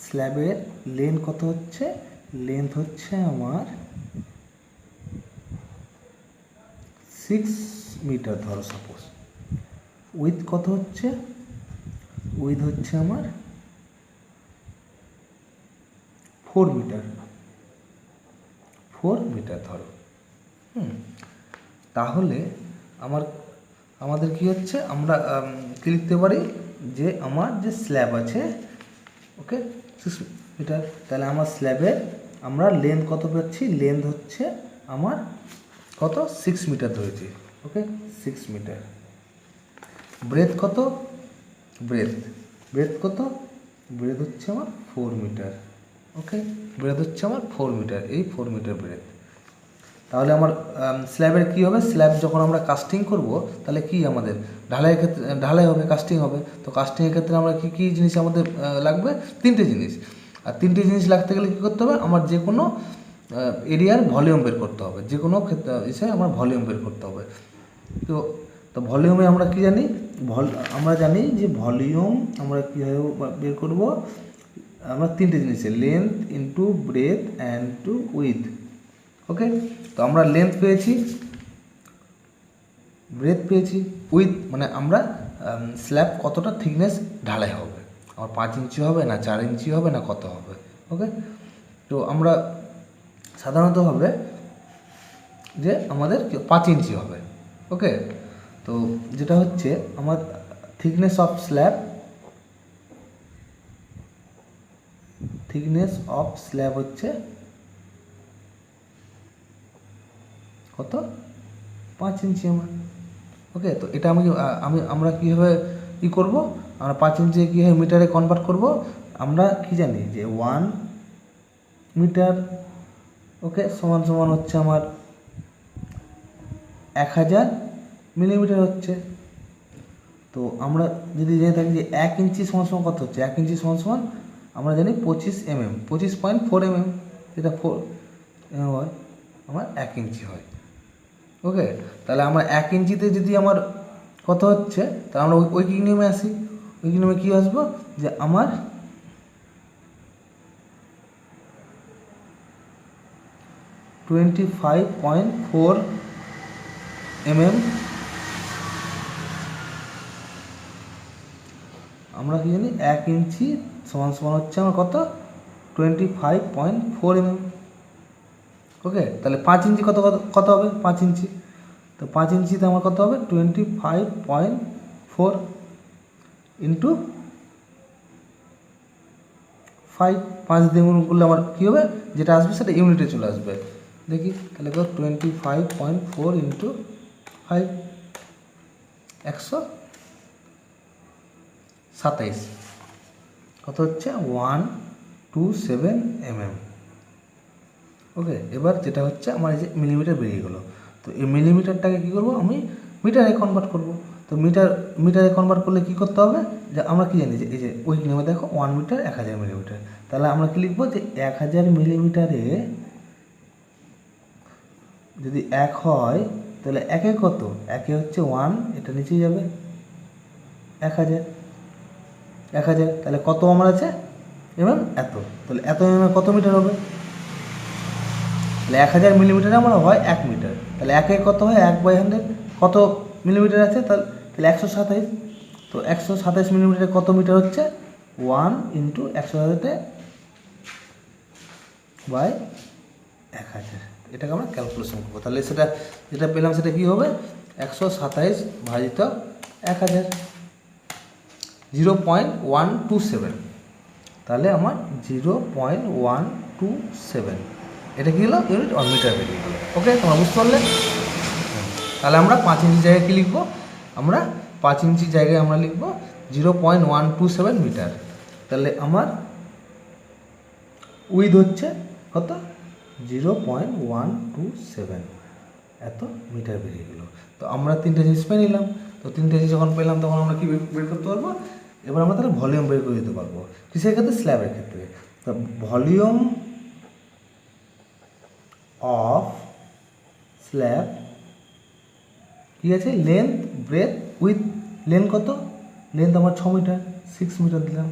[SPEAKER 1] স্ল্যাবের লেন্থ কত হচ্ছে, লেন্থ হচ্ছে আমার 6 মিটার ধরো সাপোজ। উইথ কত হচ্ছে, উইথ হচ্ছে আমার 4 মিটার, 4 মিটার ধরো। তাহলে আমাদের কি হচ্ছে, আমরা কি লিখতে পারি যে আমার যে স্ল্যাব আছে, ওকে 6 মিটার, তাহলে আমার স্ল্যাবের আমরা লেন্থ কত পাচ্ছি, লেন্থ হচ্ছে আমার কত 6 মিটার ধরেছি। ওকে, 6 মিটার। ব্রেথ কত, ব্রেথ কত, ব্রেথ হচ্ছে আমার 4 মিটার। ওকে, ব্রেথ হচ্ছে আমার 4 মিটার, এই 4 মিটার ব্রেথ। তাহলে আমার স্ল্যাবের কী হবে, স্ল্যাব যখন আমরা কাস্টিং করব তাহলে কি আমাদের ঢালাইয়ের ক্ষেত্রে ঢালাই হবে, কাস্টিং হবে। তো কাস্টিংয়ের ক্ষেত্রে আমরা কী কী জিনিস আমাদের লাগবে, 3টে জিনিস। আর 3টে জিনিস লাগতে গেলে কী করতে হবে, আমার যে কোনো এরিয়ার ভলিউম বের করতে হবে, যে কোনো ক্ষেত্রে এসে আমার ভলিউম বের করতে হবে। তো ভলিউমে আমরা কী জানি, আমরা জানি যে ভলিউম আমরা কীভাবে বের করব, আমরা 3টে জিনিসে length into breadth and to width. Okay, তো আমরা লেন্থ পেয়েছি, ব্রেথ পেয়েছি, উইথ মানে আমরা স্ল্যাব কতটা থিকনেস ঢালাই হবে, আমার 5 ইঞ্চি হবে না 4 ইঞ্চি হবে না কত হবে। ওকে, তো আমরা সাধারণত হবে যে আমাদের 5 ইঞ্চি হবে। ওকে, তো যেটা হচ্ছে আমার thickness of slab, thickness of slab হচ্ছে কত, 5 ইঞ্চি আমার। ওকে, তো এটা আমরা কীভাবে কী করবো, আমরা 5 ইঞ্চি কীভাবে মিটারে কনভার্ট করব, আমরা কি জানি যে 1 মিটার ওকে সমান সমান হচ্ছে আমার 1000 মিলিমিটার হচ্ছে। তো আমরা যদি জেনে থাকি যে 1 ইঞ্চি সমান সমান কত হচ্ছে, 1 ইঞ্চি সমান সমান আমরা জানি 25 mm, 25.4 mm, যেটা 4 mm হয়, আমার 1 ইঞ্চি হয়। ওকে, তাহলে আমার 1 ইঞ্চিতে যদি আমার কত হচ্ছে, তাহলে আমরা ওই নিয়মে আসি। ওই নিয়মে কী আসবো, যে আমার 25.4 mm, আমরা কি জানি 1 ইঞ্চি সমান সমান হচ্ছে আমার কত, 25.4 mm। ওকে, তাহলে 5 ইঞ্চি কত কত হবে, 5 ইঞ্চি, তো 5 ইঞ্চিতে আমার কত হবে 25.4 ইন্টু 5, 5 দিয়ে গুণ করলে আমার কী হবে, যেটা আসবে সেটা ইউনিটে চলে আসবে। দেখি তাহলে কত, 25.4 ইন্টু 5, 127, কত হচ্ছে 127 mm। ওকে, এবার যেটা হচ্ছে আমার এই যে মিলিমিটার বেরিয়ে গেলো, তো এই মিলিমিটারটাকে কী করবো, আমি মিটারে কনভার্ট করব। তো মিটারে কনভার্ট করলে কী করতে হবে, যে আমরা কী জানি যে এই যে ওই নিয়মে দেখো 1 মিটার 1000 মিলিমিটার, তাহলে আমরা কী লিখবো, যে 1000 মিলিমিটারে যদি 1 হয় তাহলে 1 কত, 1 হচ্ছে 1, এটা নিচেই যাবে 1000, তাহলে কত আমার আছে এমএম, এত, তাহলে এত এমএম কত মিটার হবে, তাহলে 1000 মিলিমিটারে আমার হয় 1 মিটার, তাহলে 1 কত হয় 1/100, কত মিলিমিটার আছে, তাহলে 127, তো 127 মিলিমিটারে কত মিটার হচ্ছে, 1 ইন্টু 127 বাই 1000, এটাকে আমরা ক্যালকুলেশন করবো। তাহলে সেটা যেটা পেলাম সেটা কী হবে, 127 ভাজিত 1000, 0.127। তাহলে আমার 0.127, এটা কী হলো, ইউনিট অন মিটার বেরিয়ে গেলো। ওকে, তোমরা বুঝতে পারলে? তাহলে আমরা 5 ইঞ্চি জায়গায় কী লিখবো, আমরা 5 ইঞ্চি জায়গায় আমরা লিখবো 0.127 মিটার। তাহলে আমার উইথ হচ্ছে কত, 0.127, এত মিটার বেরিয়ে গেলো। তো আমরা 3টে জিনিস পেয়ে নিলাম। তো 3টে জিনিস যখন পেলাম তখন আমরা কী বের করতে পারবো, এবার আমরা তাহলে ভলিউম বের করে দিতে পারবো। কিসের ক্ষেত্রে, স্ল্যাবের ক্ষেত্রে। তো ভলিউম অফ স্ল্যাব কী আছে, লেন্থ, ব্রেথ, উইথ। লেন্থ কত, লেন্থ আমার 6 মিটার, 6 মিটার দিলাম।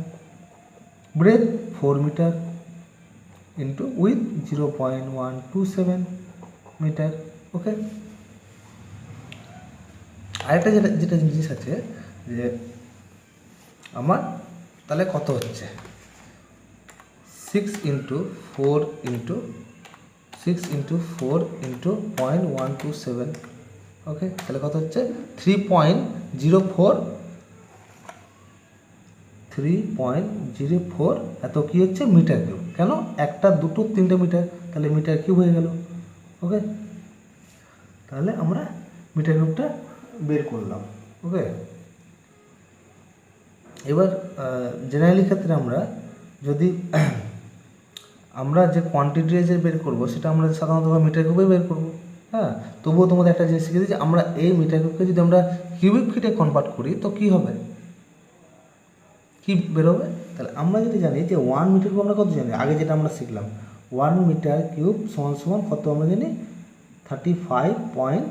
[SPEAKER 1] Breadth 4 metre into width 0.127 metre. Okay, আরেকটা যেটা জিনিস আছে যে আমার তাহলে কত হচ্ছে, 6 ইন্টু 4 ইন্টু 0.127। ওকে, তাহলে কত হচ্ছে 3.04 এত কী হচ্ছে, মিটার কিউব। কেন, একটা, দুটো, 3টে মিটার, তাহলে মিটার কিউব হয়ে গেল। ওকে, তাহলে আমরা মিটার কিউবটা বের করলাম। ওকে, এবার জেনারেলি ক্ষেত্রে আমরা যদি আমরা যে কোয়ান্টিটি যে বের করবো সেটা আমরা সাধারণত মিটার কিউবে বের করবো। হ্যাঁ, তবুও তোমাদের একটা জিনিস শিখে দিই যে আমরা এই মিটার কিউবকে যদি আমরা কিউবিক ফিটে কনভার্ট করি তো কী হবে, কী বেরোবে। তাহলে আমরা যদি জানি যে 1 মিটার কিউব আমরা কত জানি, আগে যেটা আমরা শিখলাম 1 মিটার কিউব সমান কত আমরা জানি, 35.28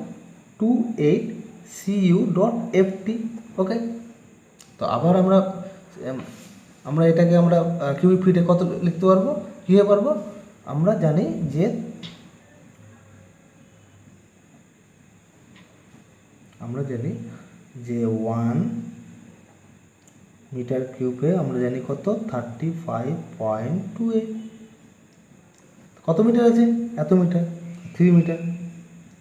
[SPEAKER 1] cu/ft। ওকে, তো আবার আমরা এটাকে আমরা কিউবিক ফিটে কত লিখতে পারবো, কীভাবে পারবো, আমরা জানি যে 1 মিটার কিউবে আমরা জানি কত, 35.28। কত মিটার আছে, এত মিটার, 3 মিটার,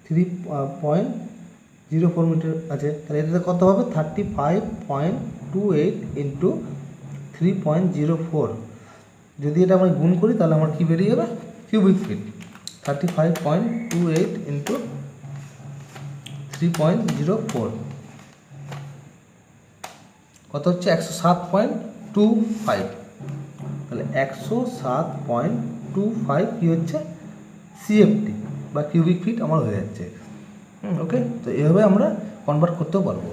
[SPEAKER 1] 3.04 মিটার আছে। তাহলে এটাতে কত হবে, 35.28 ইন্টু 3.04। যদি এটা আমরা গুণ করি তাহলে আমার কী বেরিয়ে যাবে, কিউবিক ফিট। 35.28 ইন্টু 3.04 কত হচ্ছে, 107.25। তাহলে 107.25 কী হচ্ছে, সিএফটি বা কিউবিক ফিট আমার হয়ে যাচ্ছে। ওকে, তো এভাবে আমরা কনভার্ট করতেও পারবো।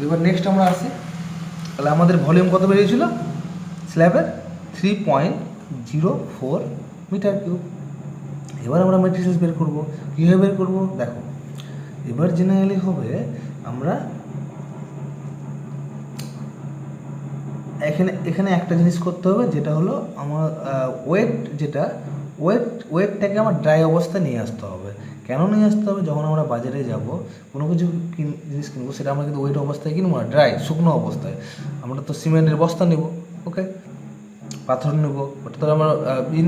[SPEAKER 1] এবার নেক্সট আমরা আসি, তাহলে আমাদের ভলিউম কত বেরিয়েছিল স্ল্যাবের, 3.04 মিটার কিউব। এবার আমরা ম্যাট্রিক্স বের করবো। কীভাবে বের করবো, দেখো এবার জেনারেলি হবে আমরা এখানে একটা জিনিস করতে হবে, যেটা হলো আমার ওয়েটটাকে আমার ড্রাই অবস্থায় নিয়ে আসতে হবে। কেন নিয়ে আসতে হবে, যখন আমরা বাজারে যাব কোনো কিছু জিনিস কিনবো সেটা আমরা কিন্তু ওয়েট অবস্থায় কিনবো না, ড্রাই শুকনো অবস্থায়। আমরা তো সিমেন্টের বস্তা নেব, ওকে, পাথর নেব, ওটা তো আমরা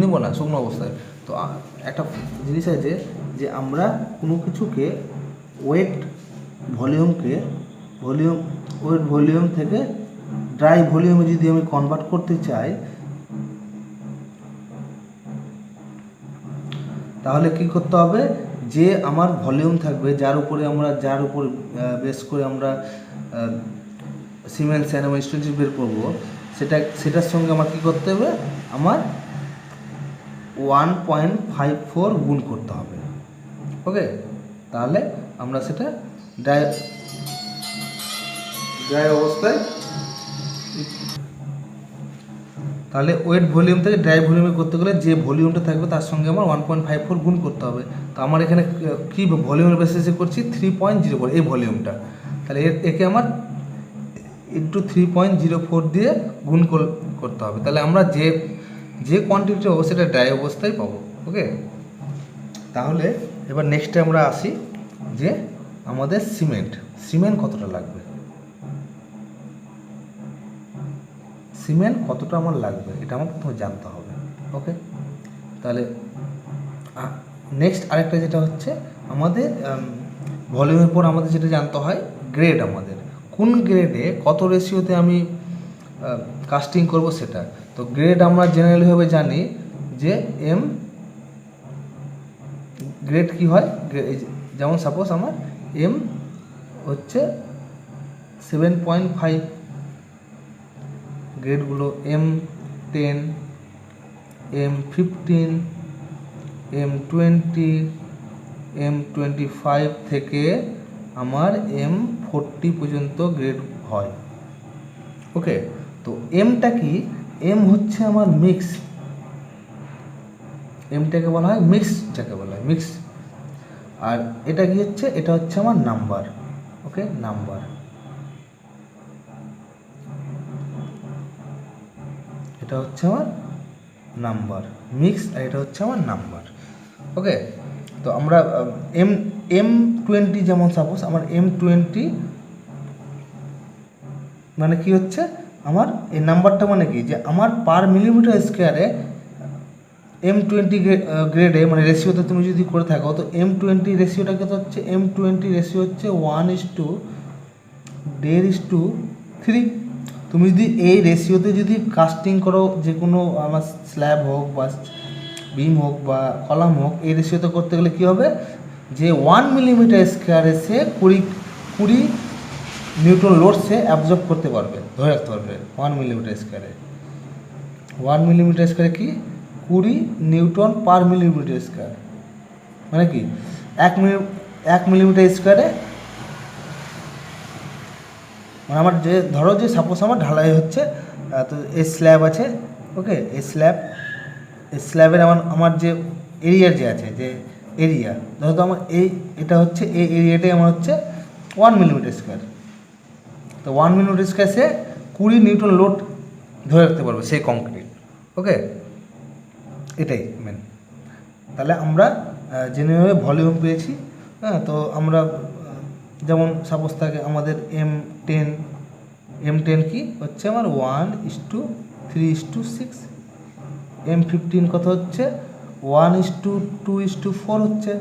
[SPEAKER 1] নেব না শুকনো অবস্থায়। তো একটা জিনিস আছে যে আমরা কোনো কিছুকে ওয়েট ভলিউম থেকে ড্রাই ভলিউমে যদি আমি কনভার্ট করতে চাই তাহলে কি করতে হবে, যে আমার ভলিউম থাকবে যার উপর বেস করে আমরা সিমেন্ট স্যান্ড এবং স্টিল বের করবো, সেটার সঙ্গে আমার কী করতে হবে, আমার 1.54 গুণ করতে হবে। ওকে, তাহলে আমরা সেটা ড্রাই অবস্থায়, তাহলে ওয়েট ভলিউম থেকে ড্রাই ভলিউমে করতে গেলে যে ভলিউমটা থাকবে তার সঙ্গে আমার 1.54 গুণ করতে হবে। তো আমার এখানে কী ভলিউমের বেসিসে করছি, 3.04 এই ভলিউমটা। তাহলে একে আমার ইন্টু 3.04 দিয়ে গুণ করতে হবে। তাহলে আমরা যে কোয়ান্টিটি পাবো সেটা ড্রাই অবস্থায় পাবো। ওকে, তাহলে এবার নেক্সটে আমরা আসি যে আমাদের সিমেন্ট কতটা লাগবে, সিমেন্ট কতটা আমার লাগবে এটা আমার প্রথমে জানতে হবে। ওকে, তাহলে নেক্সট আরেকটা যেটা হচ্ছে আমাদের ভলিউমের পর আমাদের যেটা জানতে হয় গ্রেড, আমাদের কোন গ্রেডে কত রেশিওতে আমি কাস্টিং করব সেটা। তো গ্রেড আমরা জেনারেলিভাবে জানি যে এম গ্রেড কী হয়, যেমন সাপোজ আমার এম হচ্ছে 7.5, গ্রেডগুলো M10, M15, M20, M25 থেকে আমার M40 পর্যন্ত গ্রেড হয়। ওকে, তো এমটা কি, এম হচ্ছে আমার মিক্স, এমটাকে বলা হয় মিক্স, যাকে বলা হয় মিক্স। আর এটা কি হচ্ছে, এটা হচ্ছে আমার নাম্বার। ওকে, নাম্বার, এটা হচ্ছে আমার নাম্বার মিক্স, আর এটা হচ্ছে আমার নাম্বার। ওকে, তো আমরা M20 যেমন সাপোজ আমার M20 মানে কি হচ্ছে, আমার এই নাম্বারটা মানে কি, যে আমার পার মিলিমিটার স্কোয়ারে M20 গ্রেডে মানে রেশিওতে তুমি যদি করে থাকো, তো M20 রেশিওটা কত হচ্ছে, M20 রেশিও হচ্ছে 1:1.5:3। তুমি যদি এই রেশিওতে যদি কাস্টিং করো, যে কোনো আমার স্ল্যাব হোক বা বিম হোক বা কলাম হোক, এই রেশিওতে করতে গেলে কী হবে, যে 1 মিলিমিটার স্কোয়ারে সে 20 নিউটন লোড সে অ্যাবজর্ব করতে পারবে, ধরে রাখতে পারবে। 1 মিলিমিটার স্কোয়ারে, 1 মিলিমিটার স্কোয়ারে কি 20 নিউটন পার মিলিমিটার স্কোয়ার, মানে কি 1 মিলিমিটার স্কোয়ারে, মানে আমার যে ধরো যে সাপোজ আমার ঢালাই হচ্ছে, তো এই স্ল্যাব আছে। ওকে, এই স্ল্যাবের আমার যে এরিয়া যে আছে, যে এরিয়া ধরো তো আমার এটা হচ্ছে এই এরিয়াটাই আমার হচ্ছে 1 মিলিমিটার স্কোয়ার। তো 1 মিলিমিটার স্কোয়ার সে 20 নিউটন লোড ধরে রাখতে পারবে সেই কংক্রিট। ওকে, এটাই মেন। তাহলে আমরা জেনারেলি ভলিউম পেয়েছি। হ্যাঁ, তো আমরা যেমন সাপোজ থাকে আমাদের M10 কি হচ্ছে আমার 1:3:6, M15 কত হচ্ছে 1:2:4 হচ্ছে,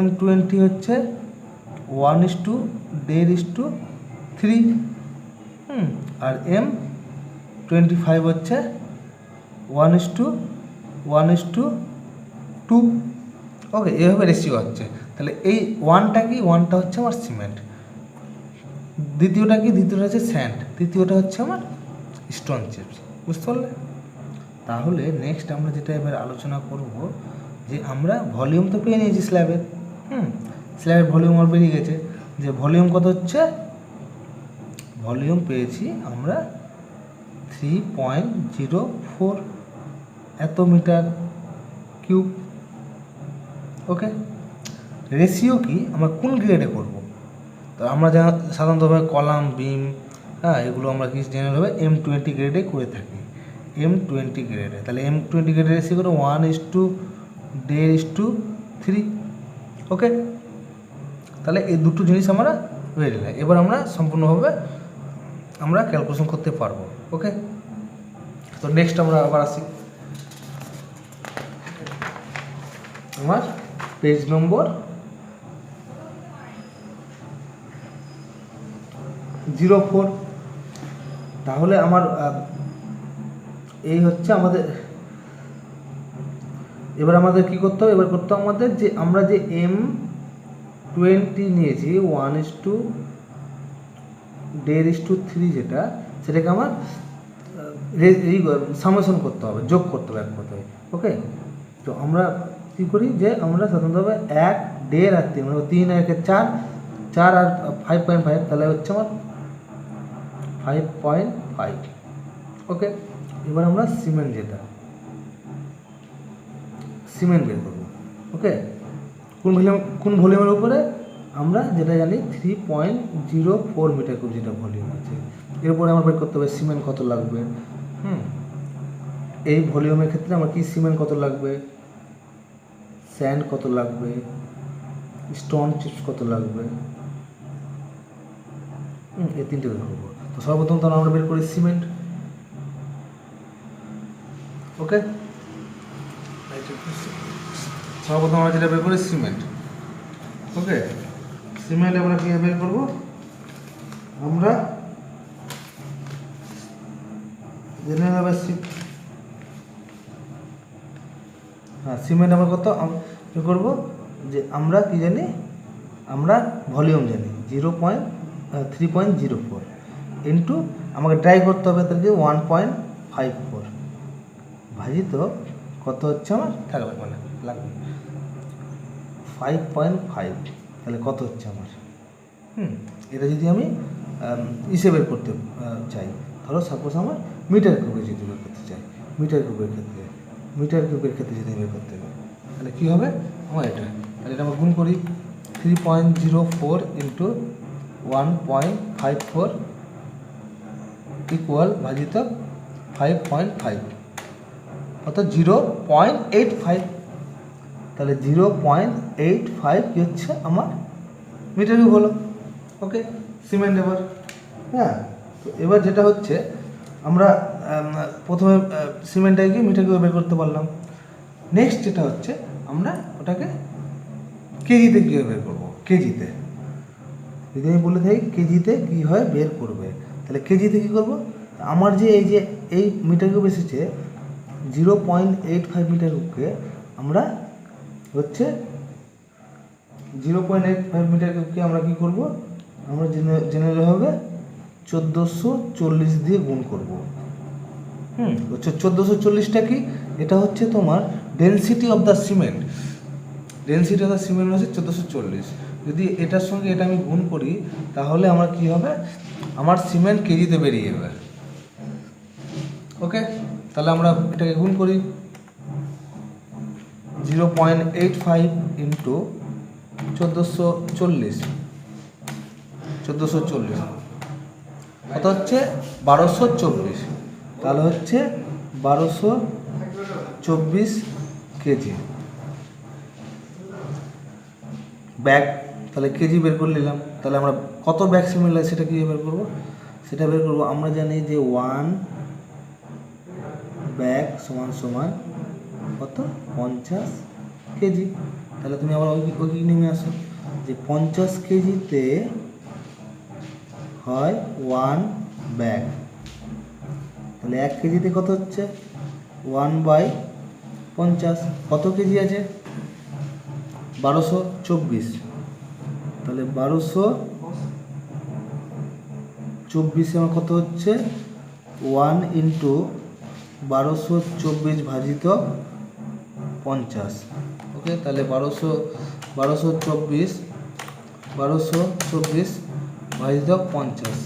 [SPEAKER 1] M20 হচ্ছে 1:1.5:3, আর M25 হচ্ছে 1:1:2। ওকে, এইভাবে রেশিও হচ্ছে। তাহলে এই ওয়ানটা কি, ওয়ানটা হচ্ছে আমার সিমেন্ট, দ্বিতীয়টা কি, দ্বিতীয়টা হচ্ছে স্যান্ড, তৃতীয়টা হচ্ছে আমার স্টোন চিপস। বুঝতে পারলে? তাহলে নেক্সট আমরা যেটা এবার আলোচনা করব, যে আমরা ভলিউম তো পেয়ে নিয়েছি স্ল্যাবের, স্ল্যাবের ভলিউম আর বেরিয়ে গেছে, যে ভলিউম কত হচ্ছে, ভলিউম পেয়েছি আমরা 3.04 এত মিটার কিউব। ওকে, রেশিও কি আমরা কোন গ্রেডে করব, তো আমরা যা সাধারণতভাবে কলাম বিম, হ্যাঁ, এগুলো আমরা কি জেনারেলভাবে M20 গ্রেডে করে থাকি, M20 গ্রেডে। তাহলে M20 গ্রেডে রেশিও করে 1:1.5:3। ওকে, তাহলে এই দুটো জিনিস আমরা হয়ে গেলে এবার আমরা সম্পূর্ণভাবে আমরা ক্যালকুলেশন করতে পারবো। ওকে, তো নেক্সট আমরা আবার আসি আমার পেজ নম্বর 04। তাহলে আমার এই হচ্ছে আমাদের, এবার আমাদের কি করতে হবে, এবার করতে হবে আমাদের যে আমরা যে M20 নিয়েছি 1:1.5:3 যেটা, সেটাকে আমার সামেশন করতে হবে, যোগ করতে হবে এক কথায়। ওকে, তো আমরা কী করি, যে আমরা সাধারণতভাবে 1, 1.5 আর 3, মানে 3 আর 1 4, 4 আর 5.5, তাহলে হচ্ছে আমার 5.5। ওকে, এবার আমরা সিমেন্ট বের করবো। ওকে, কোন ভলিউমের উপরে, আমরা যেটা জানি 3.04 মিটার কিউব যেটা ভলিউম আছে, এরপরে আমার বের করতে হবে সিমেন্ট কত লাগবে। এই ভলিউমের ক্ষেত্রে আমার কি সিমেন্ট কত লাগবে, স্যান্ড কত লাগবে, স্টোন চিপস কত লাগবে, এই তিনটে বের করবো। তো সর্বপ্রথম তাহলে আমরা বের করি সিমেন্ট। ওকে, সর্বপ্রথম আমরা যেটা বের করি সিমেন্ট। ওকে, সিমেন্ট আমরা কীভাবে বের করবো? আমরা জেনারেল সিমেন্ট আমরা কত কী করবো, যে আমরা কি জানি, আমরা ভলিউম জানি 3.04 ইন্টু আমাকে ড্রাই করতে হবে তাহলে 1.54 ভাজিত কত হচ্ছে আমার থাকবে মানে লাগবে 5.5, তাহলে কত হচ্ছে আমার? এটা যদি আমি হিসেবে করতে চাই, ধরো সাপোজ আমার মিটার কিউবে যদি বের করতে চাই, মিটার কিউবের ক্ষেত্রে যদি বের করতে হবে, তাহলে কী হবে আমার এটা, তাহলে এটা আমরা গুণ করি 3.04 ইন্টু 1.54 ইকুয়াল ভাজিত 5.5 অর্থাৎ 0.85, তাহলে 0.85 কী হচ্ছে আমার মিটার কিউব হলো। ওকে, সিমেন্ট এবার, হ্যাঁ, তো এবার যেটা হচ্ছে আমরা প্রথমে সিমেন্টটাকে গিয়ে মিটার কিউবে বের করতে পারলাম। নেক্সট যেটা হচ্ছে আমরা ওটাকে কেজিতে কীভাবে বের করবো, কেজিতে যদি আমি বলে থাকি কেজিতে কী হয় বের করবে, তাহলে কেজিতে কী করবো, আমার যে এই মিটার কিউব এসেছে 0.85 মিটার কিউবকে আমরা হচ্ছে 0.85 মিটার কিউবকে আমরা কী করবো, আমরা জেনারেলভাবে 1440 দিয়ে গুণ করবো। হচ্ছে 1440টা কি, এটা হচ্ছে তোমার density of the cement, density of the cement হচ্ছে 1440। যদি এটার সঙ্গে এটা আমি গুণ করি তাহলে আমার কি হবে, আমার সিমেন্ট কেজিতে বেরিয়ে যাবে। ওকে, তাহলে আমরা এটাকে গুণ করি 0.85 ইন্টু 1440 কত হচ্ছে 1224, তাহলে হচ্ছে 1224 কেজি ব্যাগ। তাহলে কেজি বের করে নিলাম, তাহলে আমরা কত ব্যাগ সিমেন্ট লাগে সেটা কীভাবে বের করবো, সেটা বের করবো আমরা জানি যে 1 ব্যাগ সমান সমান কত 50 কেজি। তাহলে তুমি আবার ওই নেমে আসো যে 50 কেজিতে হয় 1 ব্যাগ, তাহলে 1 কেজিতে কত হচ্ছে 1/50, কত কেজি আছে 1224, তাহলে 1224 আমার কত হচ্ছে 1 ইন্টু 1224 ভাজিত 50। ওকে, তাহলে 1224 ভাজিত 50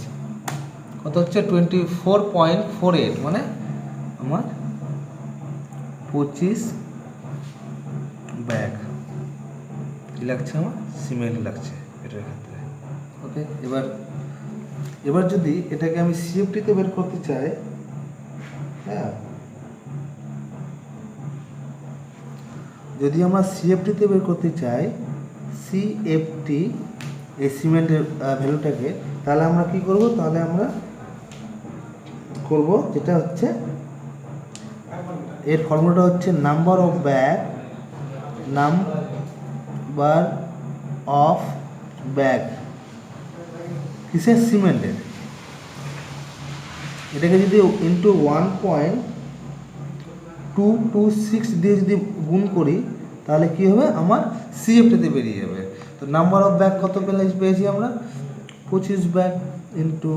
[SPEAKER 1] কত হচ্ছে 24.48, মানে আমার 25 ব্যাগ কী লাগছে, আমার সিমেন্ট লাগছে এটার ক্ষেত্রে। ওকে, এবার যদি এটাকে আমি সিএফটিতে বের করতে চাই, হ্যাঁ, যদি আমরা সিএফটিতে বের করতে চাই, সিএফটি এই সিমেন্টের ভ্যালুটাকে, তাহলে আমরা কি করব, তাহলে আমরা করব যেটা হচ্ছে এর ফর্মুলাটা হচ্ছে নাম্বার অফ ব্যাগ কিসের সিমেন্টের, এটাকে যদি ইন্টু 1.226 দিয়ে যদি গুণ করি তাহলে কি হবে, আমার সিএফটিতে বেরিয়ে যাবে। তো নাম্বার অফ ব্যাগ কত পেয়েছি আমরা 25 ব্যাগ ইন্টু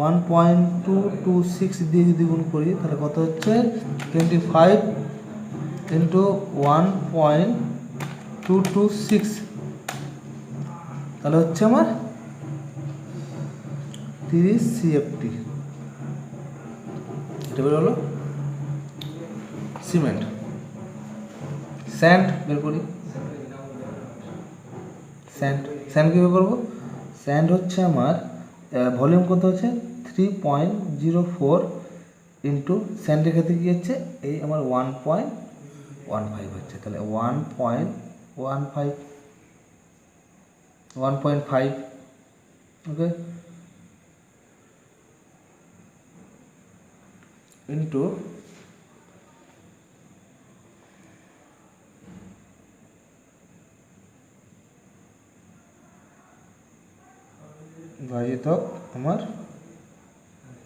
[SPEAKER 1] 1.226 দিয়ে যদি গুণ করি তাহলে কত হচ্ছে 25 ইন্টু 1.226, তাহলে হচ্ছে আমার 30 সিএফটি। এটা বের হলো সিমেন্ট। স্যান্ড বের করি, স্যান্ড কী বের করবো, স্যান্ড হচ্ছে আমার ভলিউম কত হচ্ছে 3.04 ইন্টু স্যান্ডের ক্ষেত্রে কী হচ্ছে এই আমার 1.15 হচ্ছে, তাহলে 1.5 ওকে ইন্টু ভাজিতক আমার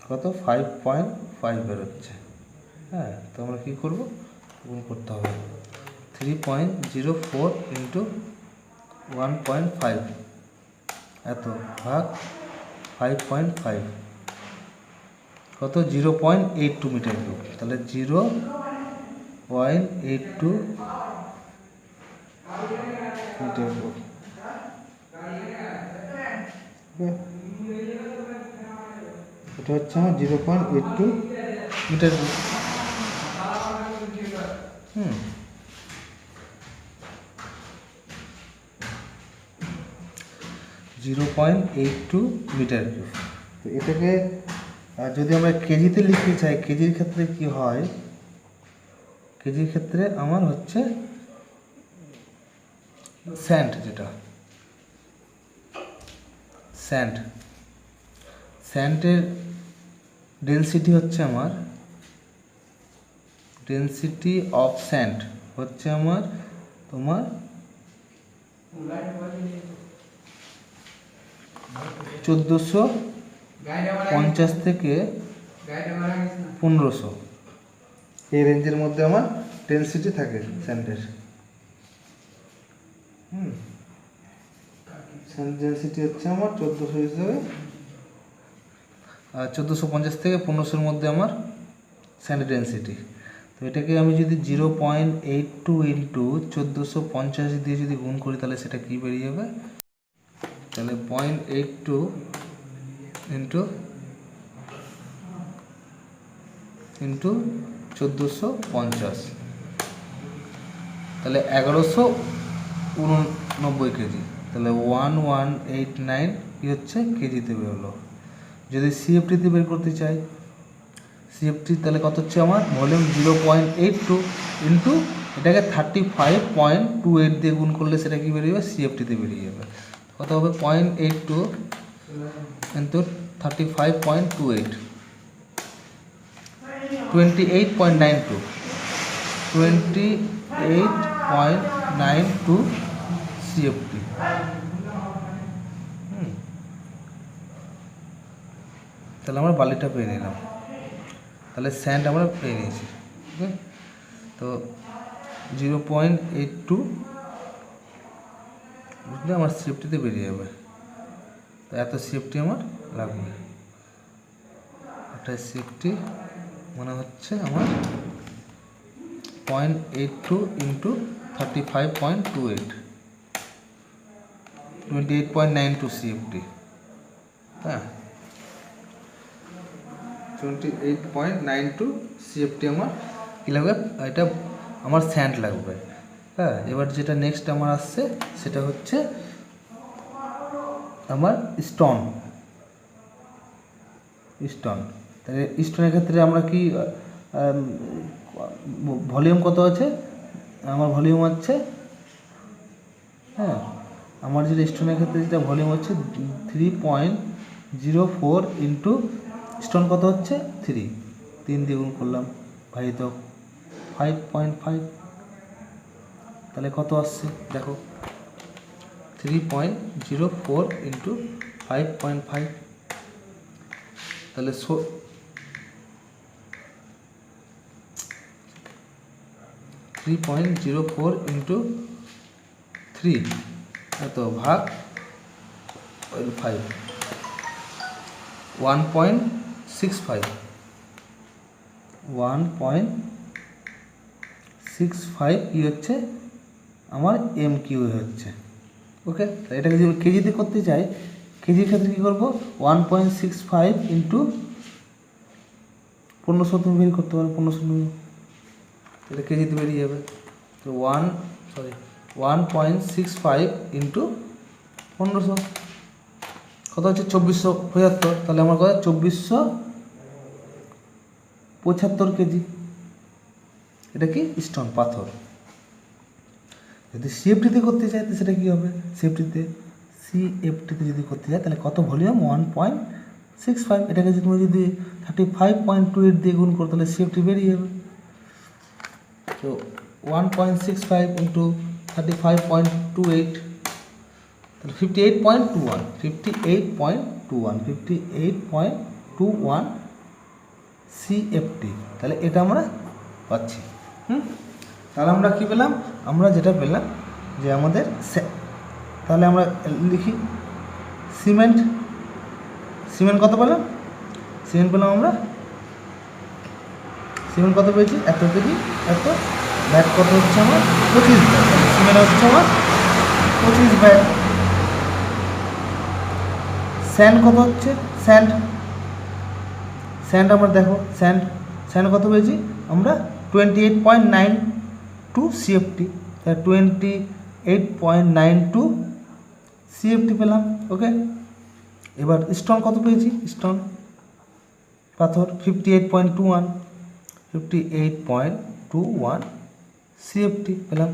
[SPEAKER 1] কত 5.5 বেরোচ্ছে। হ্যাঁ, তো আমরা কী করবো, গুণ করতে হবে 3.04 ইন্টু 1.5 এত ভাগ 5.5 কত 0.82 মিটার কিউব। তাহলে 0.82 মিটার কিউব। এটা হচ্ছে আমার 0.82 মিটার কিউব। 0.82 metre cube. তো এটাকে যদি আমরা কেজিতে লিখতে চাই, কেজির ক্ষেত্রে কি হয়, কেজির ক্ষেত্রে আমার হচ্ছে স্যান্ড, যেটা স্যান্ডের ডেনসিটি হচ্ছে আমার, ডেনসিটি অফ স্যান্ড হচ্ছে আমার তোমার 1450 থেকে 1500 এই রেঞ্জের মধ্যে আমার ডেনসিটি থাকে স্যান্ডের। স্যান্ড ডেনসিটি হচ্ছে আমার 1400 হিসাবে, 1450 থেকে 1500-র মধ্যে আমার স্যান্ড ডেনসিটি। তো এটাকে আমি যদি 0.82 ইন্টু 1450 দিয়ে যদি গুণ করি, তাহলে সেটা কী বেরিয়ে যাবে, তাহলে 0.82 ইন্টু 1450, তাহলে 1189 কেজি। তাহলে 1189 কি হচ্ছে কেজিতে বেরোলো। যদি সিএফটিতে বের করতে চাই, সিএফটি তাহলে কত হচ্ছে আমার ভলিউম 0.82 ইন্টু এটাকে 35.28 দিয়ে গুণ করলে সেটা কি বেরিয়ে যাবে, সিএফটিতে বেরিয়ে যাবে। কত হবে 0.82 ইন্টু 35.28, 28.92 সিএফটি। তাহলে আমরা বালিটা পেয়ে নিলাম, তাহলে স্যান্ড আমরা পেয়ে নিয়েছি। ওকে, তো 0.82 বুঝলে আমার সিএফটিতে বেরিয়ে যাবে। তো এত সিএফটি আমার লাগবে। একটা সিএফটি মনে হচ্ছে আমার 0.82 ইন্টু 35.28, 28.92 সিএফটি। হ্যাঁ, 28.92 সিএফটি আমার কী লাগবে, এটা আমার স্যান্ড লাগবে। হ্যাঁ, এবার যেটা নেক্সট আমার আসছে সেটা হচ্ছে আমার স্টোন। তাহলে স্টোনের ক্ষেত্রে আমরা কি ভলিউম কত আছে, আমার ভলিউম হচ্ছে, হ্যাঁ আমার যেটা স্টোনের ক্ষেত্রে যেটা ভলিউম হচ্ছে 3.04 ইন্টু স্টোন কত হচ্ছে 3 দিয়ে গুণ করলাম ভাজিত 5.5, তাহলে কত আসছে দেখো 3.04 ইন্টু 5.5, তাহলে 3.04 ইন্টু 3 এত ভাগ 5, 1.65 কি হচ্ছে আমার এম কিউ হচ্ছে। ওকে, এটাকে যদি কেজিতে করতে চাই, কেজির ক্ষেত্রে কী করবো 1.65 ইন্টু 1500 তুমি বের করতে পারো, 1500 এটা কেজিতে বেরিয়ে যাবে। তো 1.65 ইন্টু 1500 কত হচ্ছে 2475, তাহলে আমার কথা 2475 কেজি। এটা কি স্টোন পাথর। যদি সিএফটিতে করতে চাই তো সেটা কী হবে, সিএফটিতে যদি করতে চাই তাহলে কত ভলিউম 1.65, এটাকে যদি তুমি যদি 35.28 দিয়ে গুণ করো তাহলে সিএফটি বেরিয়ে যাবে। তো 1.65 ইন্টু 35.28 তাহলে 58.21 58.21 CFT, তাহলে এটা আমরা পাচ্ছি। তাহলে আমরা কি পেলাম, আমরা যেটা পেলাম যে আমাদের তাহলে আমরা লিখি সিমেন্ট কত পেলাম, সিমেন্ট পেলাম আমরা, সিমেন্ট কত পেয়েছি, এত কেজি এত, ব্যাগ কত হচ্ছে আমার 25 ব্যাগ, সিমেন্ট হচ্ছে আমার 25 ব্যাগ। স্যান্ড কত হচ্ছে, স্যান্ড আমরা দেখো স্যান্ড কত পেয়েছি আমরা 28.92 CFT, 28.92 CFT পেলাম। ওকে, এবার স্টোন কত পেয়েছি, স্টোন পাথর 58.21 CFT পেলাম।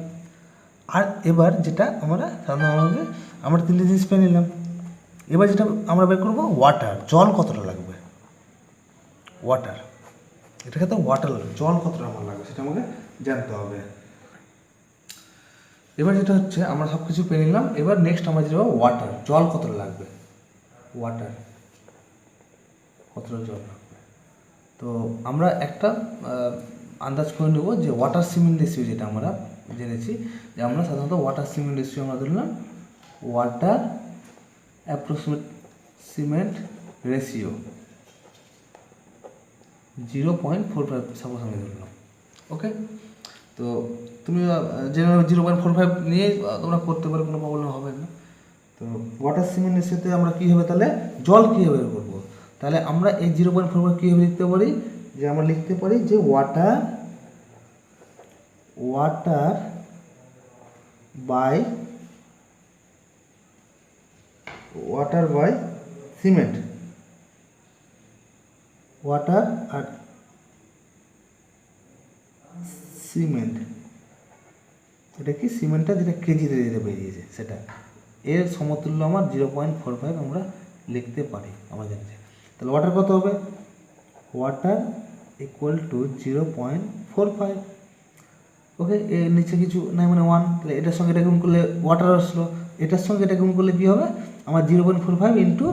[SPEAKER 1] আর এবার যেটা আমরা সাধারণভাবে আমরা 3 জিনিস পেয়ে নিলাম। এবার যেটা আমরা বের করবো ওয়াটার, জল কতটা লাগবে, ওয়াটার, এটাকে তো ওয়াটার জল কতটা আমার লাগবে সেটা আমাকে জানতে হবে। এবার যেটা হচ্ছে আমরা সব কিছু পেয়ে নিলাম, এবার নেক্সট আমরা যেটা ওয়াটার, জল কতটা লাগবে, ওয়াটার কতটা জল লাগবে। তো আমরা একটা আন্দাজ করে নেব যে ওয়াটার সিমেন্ট রেশিও, যেটা আমরা জেনেছি যে আমরা সাধারণত ওয়াটার সিমেন্ট রেশিও আমরা ধরলাম water approximate cement ratio 0.45 suppose আমি ধরলাম। ওকে, তো তুমি জেনে 0.45 নিয়ে তোমরা করতে পারো, কোনো প্রবলেম হবে না। তো ওয়াটার সিমেন্ট রেশিওতে আমরা কী হবে, তাহলে জল কীভাবে বের করবো, তাহলে আমরা এই 0.45 কীভাবে লিখতে পারি, যে আমরা লিখতে পারি যে ওয়াটার বাই সিমেন্ট, ওয়াটার আর সিমেন্ট, এটা কি সিমেন্টটা যেটা কেজিতে যেটা বেরিয়েছে সেটা, এর সমতুল্য আমার 0.45 আমরা লিখতে পারি, আমরা জানি। তাহলে ওয়াটার কত হবে, ওয়াটার ইকুয়াল টু 0.45। ওকে, এর নিচে কিছু নাই মানে 1, তাহলে এটার সঙ্গে এটা গুণ করলে ওয়াটার আসলো, এটার সঙ্গে এটা গুণ করলে কী হবে আমার 0.45 into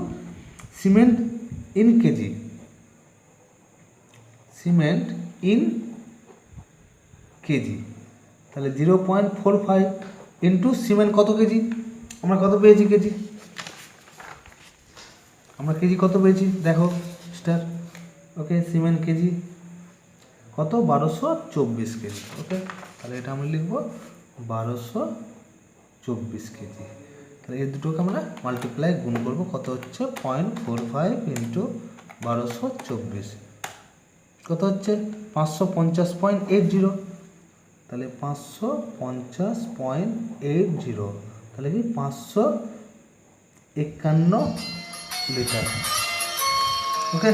[SPEAKER 1] cement in KG, cement in KG, তাহলে 0.45 ইন্টু সিমেন্ট কত কেজি, আমরা কত পেয়েছি কেজি, আমরা কেজি কত পেয়েছি দেখো স্টার। ওকে, সিমেন্ট কেজি কত 1224 কেজি। ওকে, তাহলে এটা আমরা লিখবো 1224 কেজি। তাহলে এই দুটোকে আমরা মাল্টিপ্লাই গুণ করবো, কত হচ্ছে 0.45 ইন্টু 1224 কত হচ্ছে 550.80, তাহলে 550.80, তাহলে কি 551 লিটার। ওকে,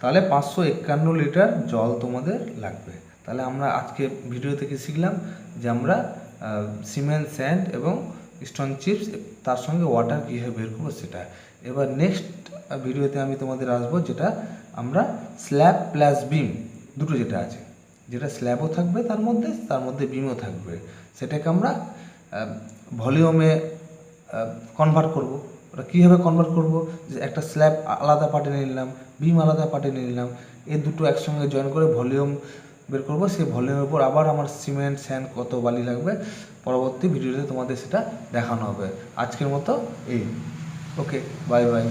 [SPEAKER 1] তাহলে 551 লিটার জল তোমাদের লাগবে। তাহলে আমরা আজকে ভিডিও থেকে শিখলাম যে আমরা সিমেন্ট, স্যান্ড এবং স্টোন চিপস তার সঙ্গে ওয়াটার কীভাবে বের করবো সেটা। এবার নেক্সট ভিডিওতে আমি তোমাদের আসবো যেটা আমরা স্ল্যাব প্লাস বিম দুটো যেটা আছে, যেটা স্ল্যাবও থাকবে তার মধ্যে বিমও থাকবে, সেটাকে আমরা ভলিউমে কনভার্ট করব। ওটা কীভাবে কনভার্ট করব, যে একটা স্ল্যাব আলাদা পার্টে নিয়ে নিলাম, বিম আলাদা পার্টে নিয়ে নিলাম, এই দুটো একসঙ্গে জয়েন করে ভলিউম বের করব। সেই ভলিউমের উপর আবার আমার সিমেন্ট, স্যান্ড কত বালি লাগবে পরবর্তী ভিডিওতে তোমাদের সেটা দেখানো হবে। আজকের মতো এই। ওকে, বাই বাই।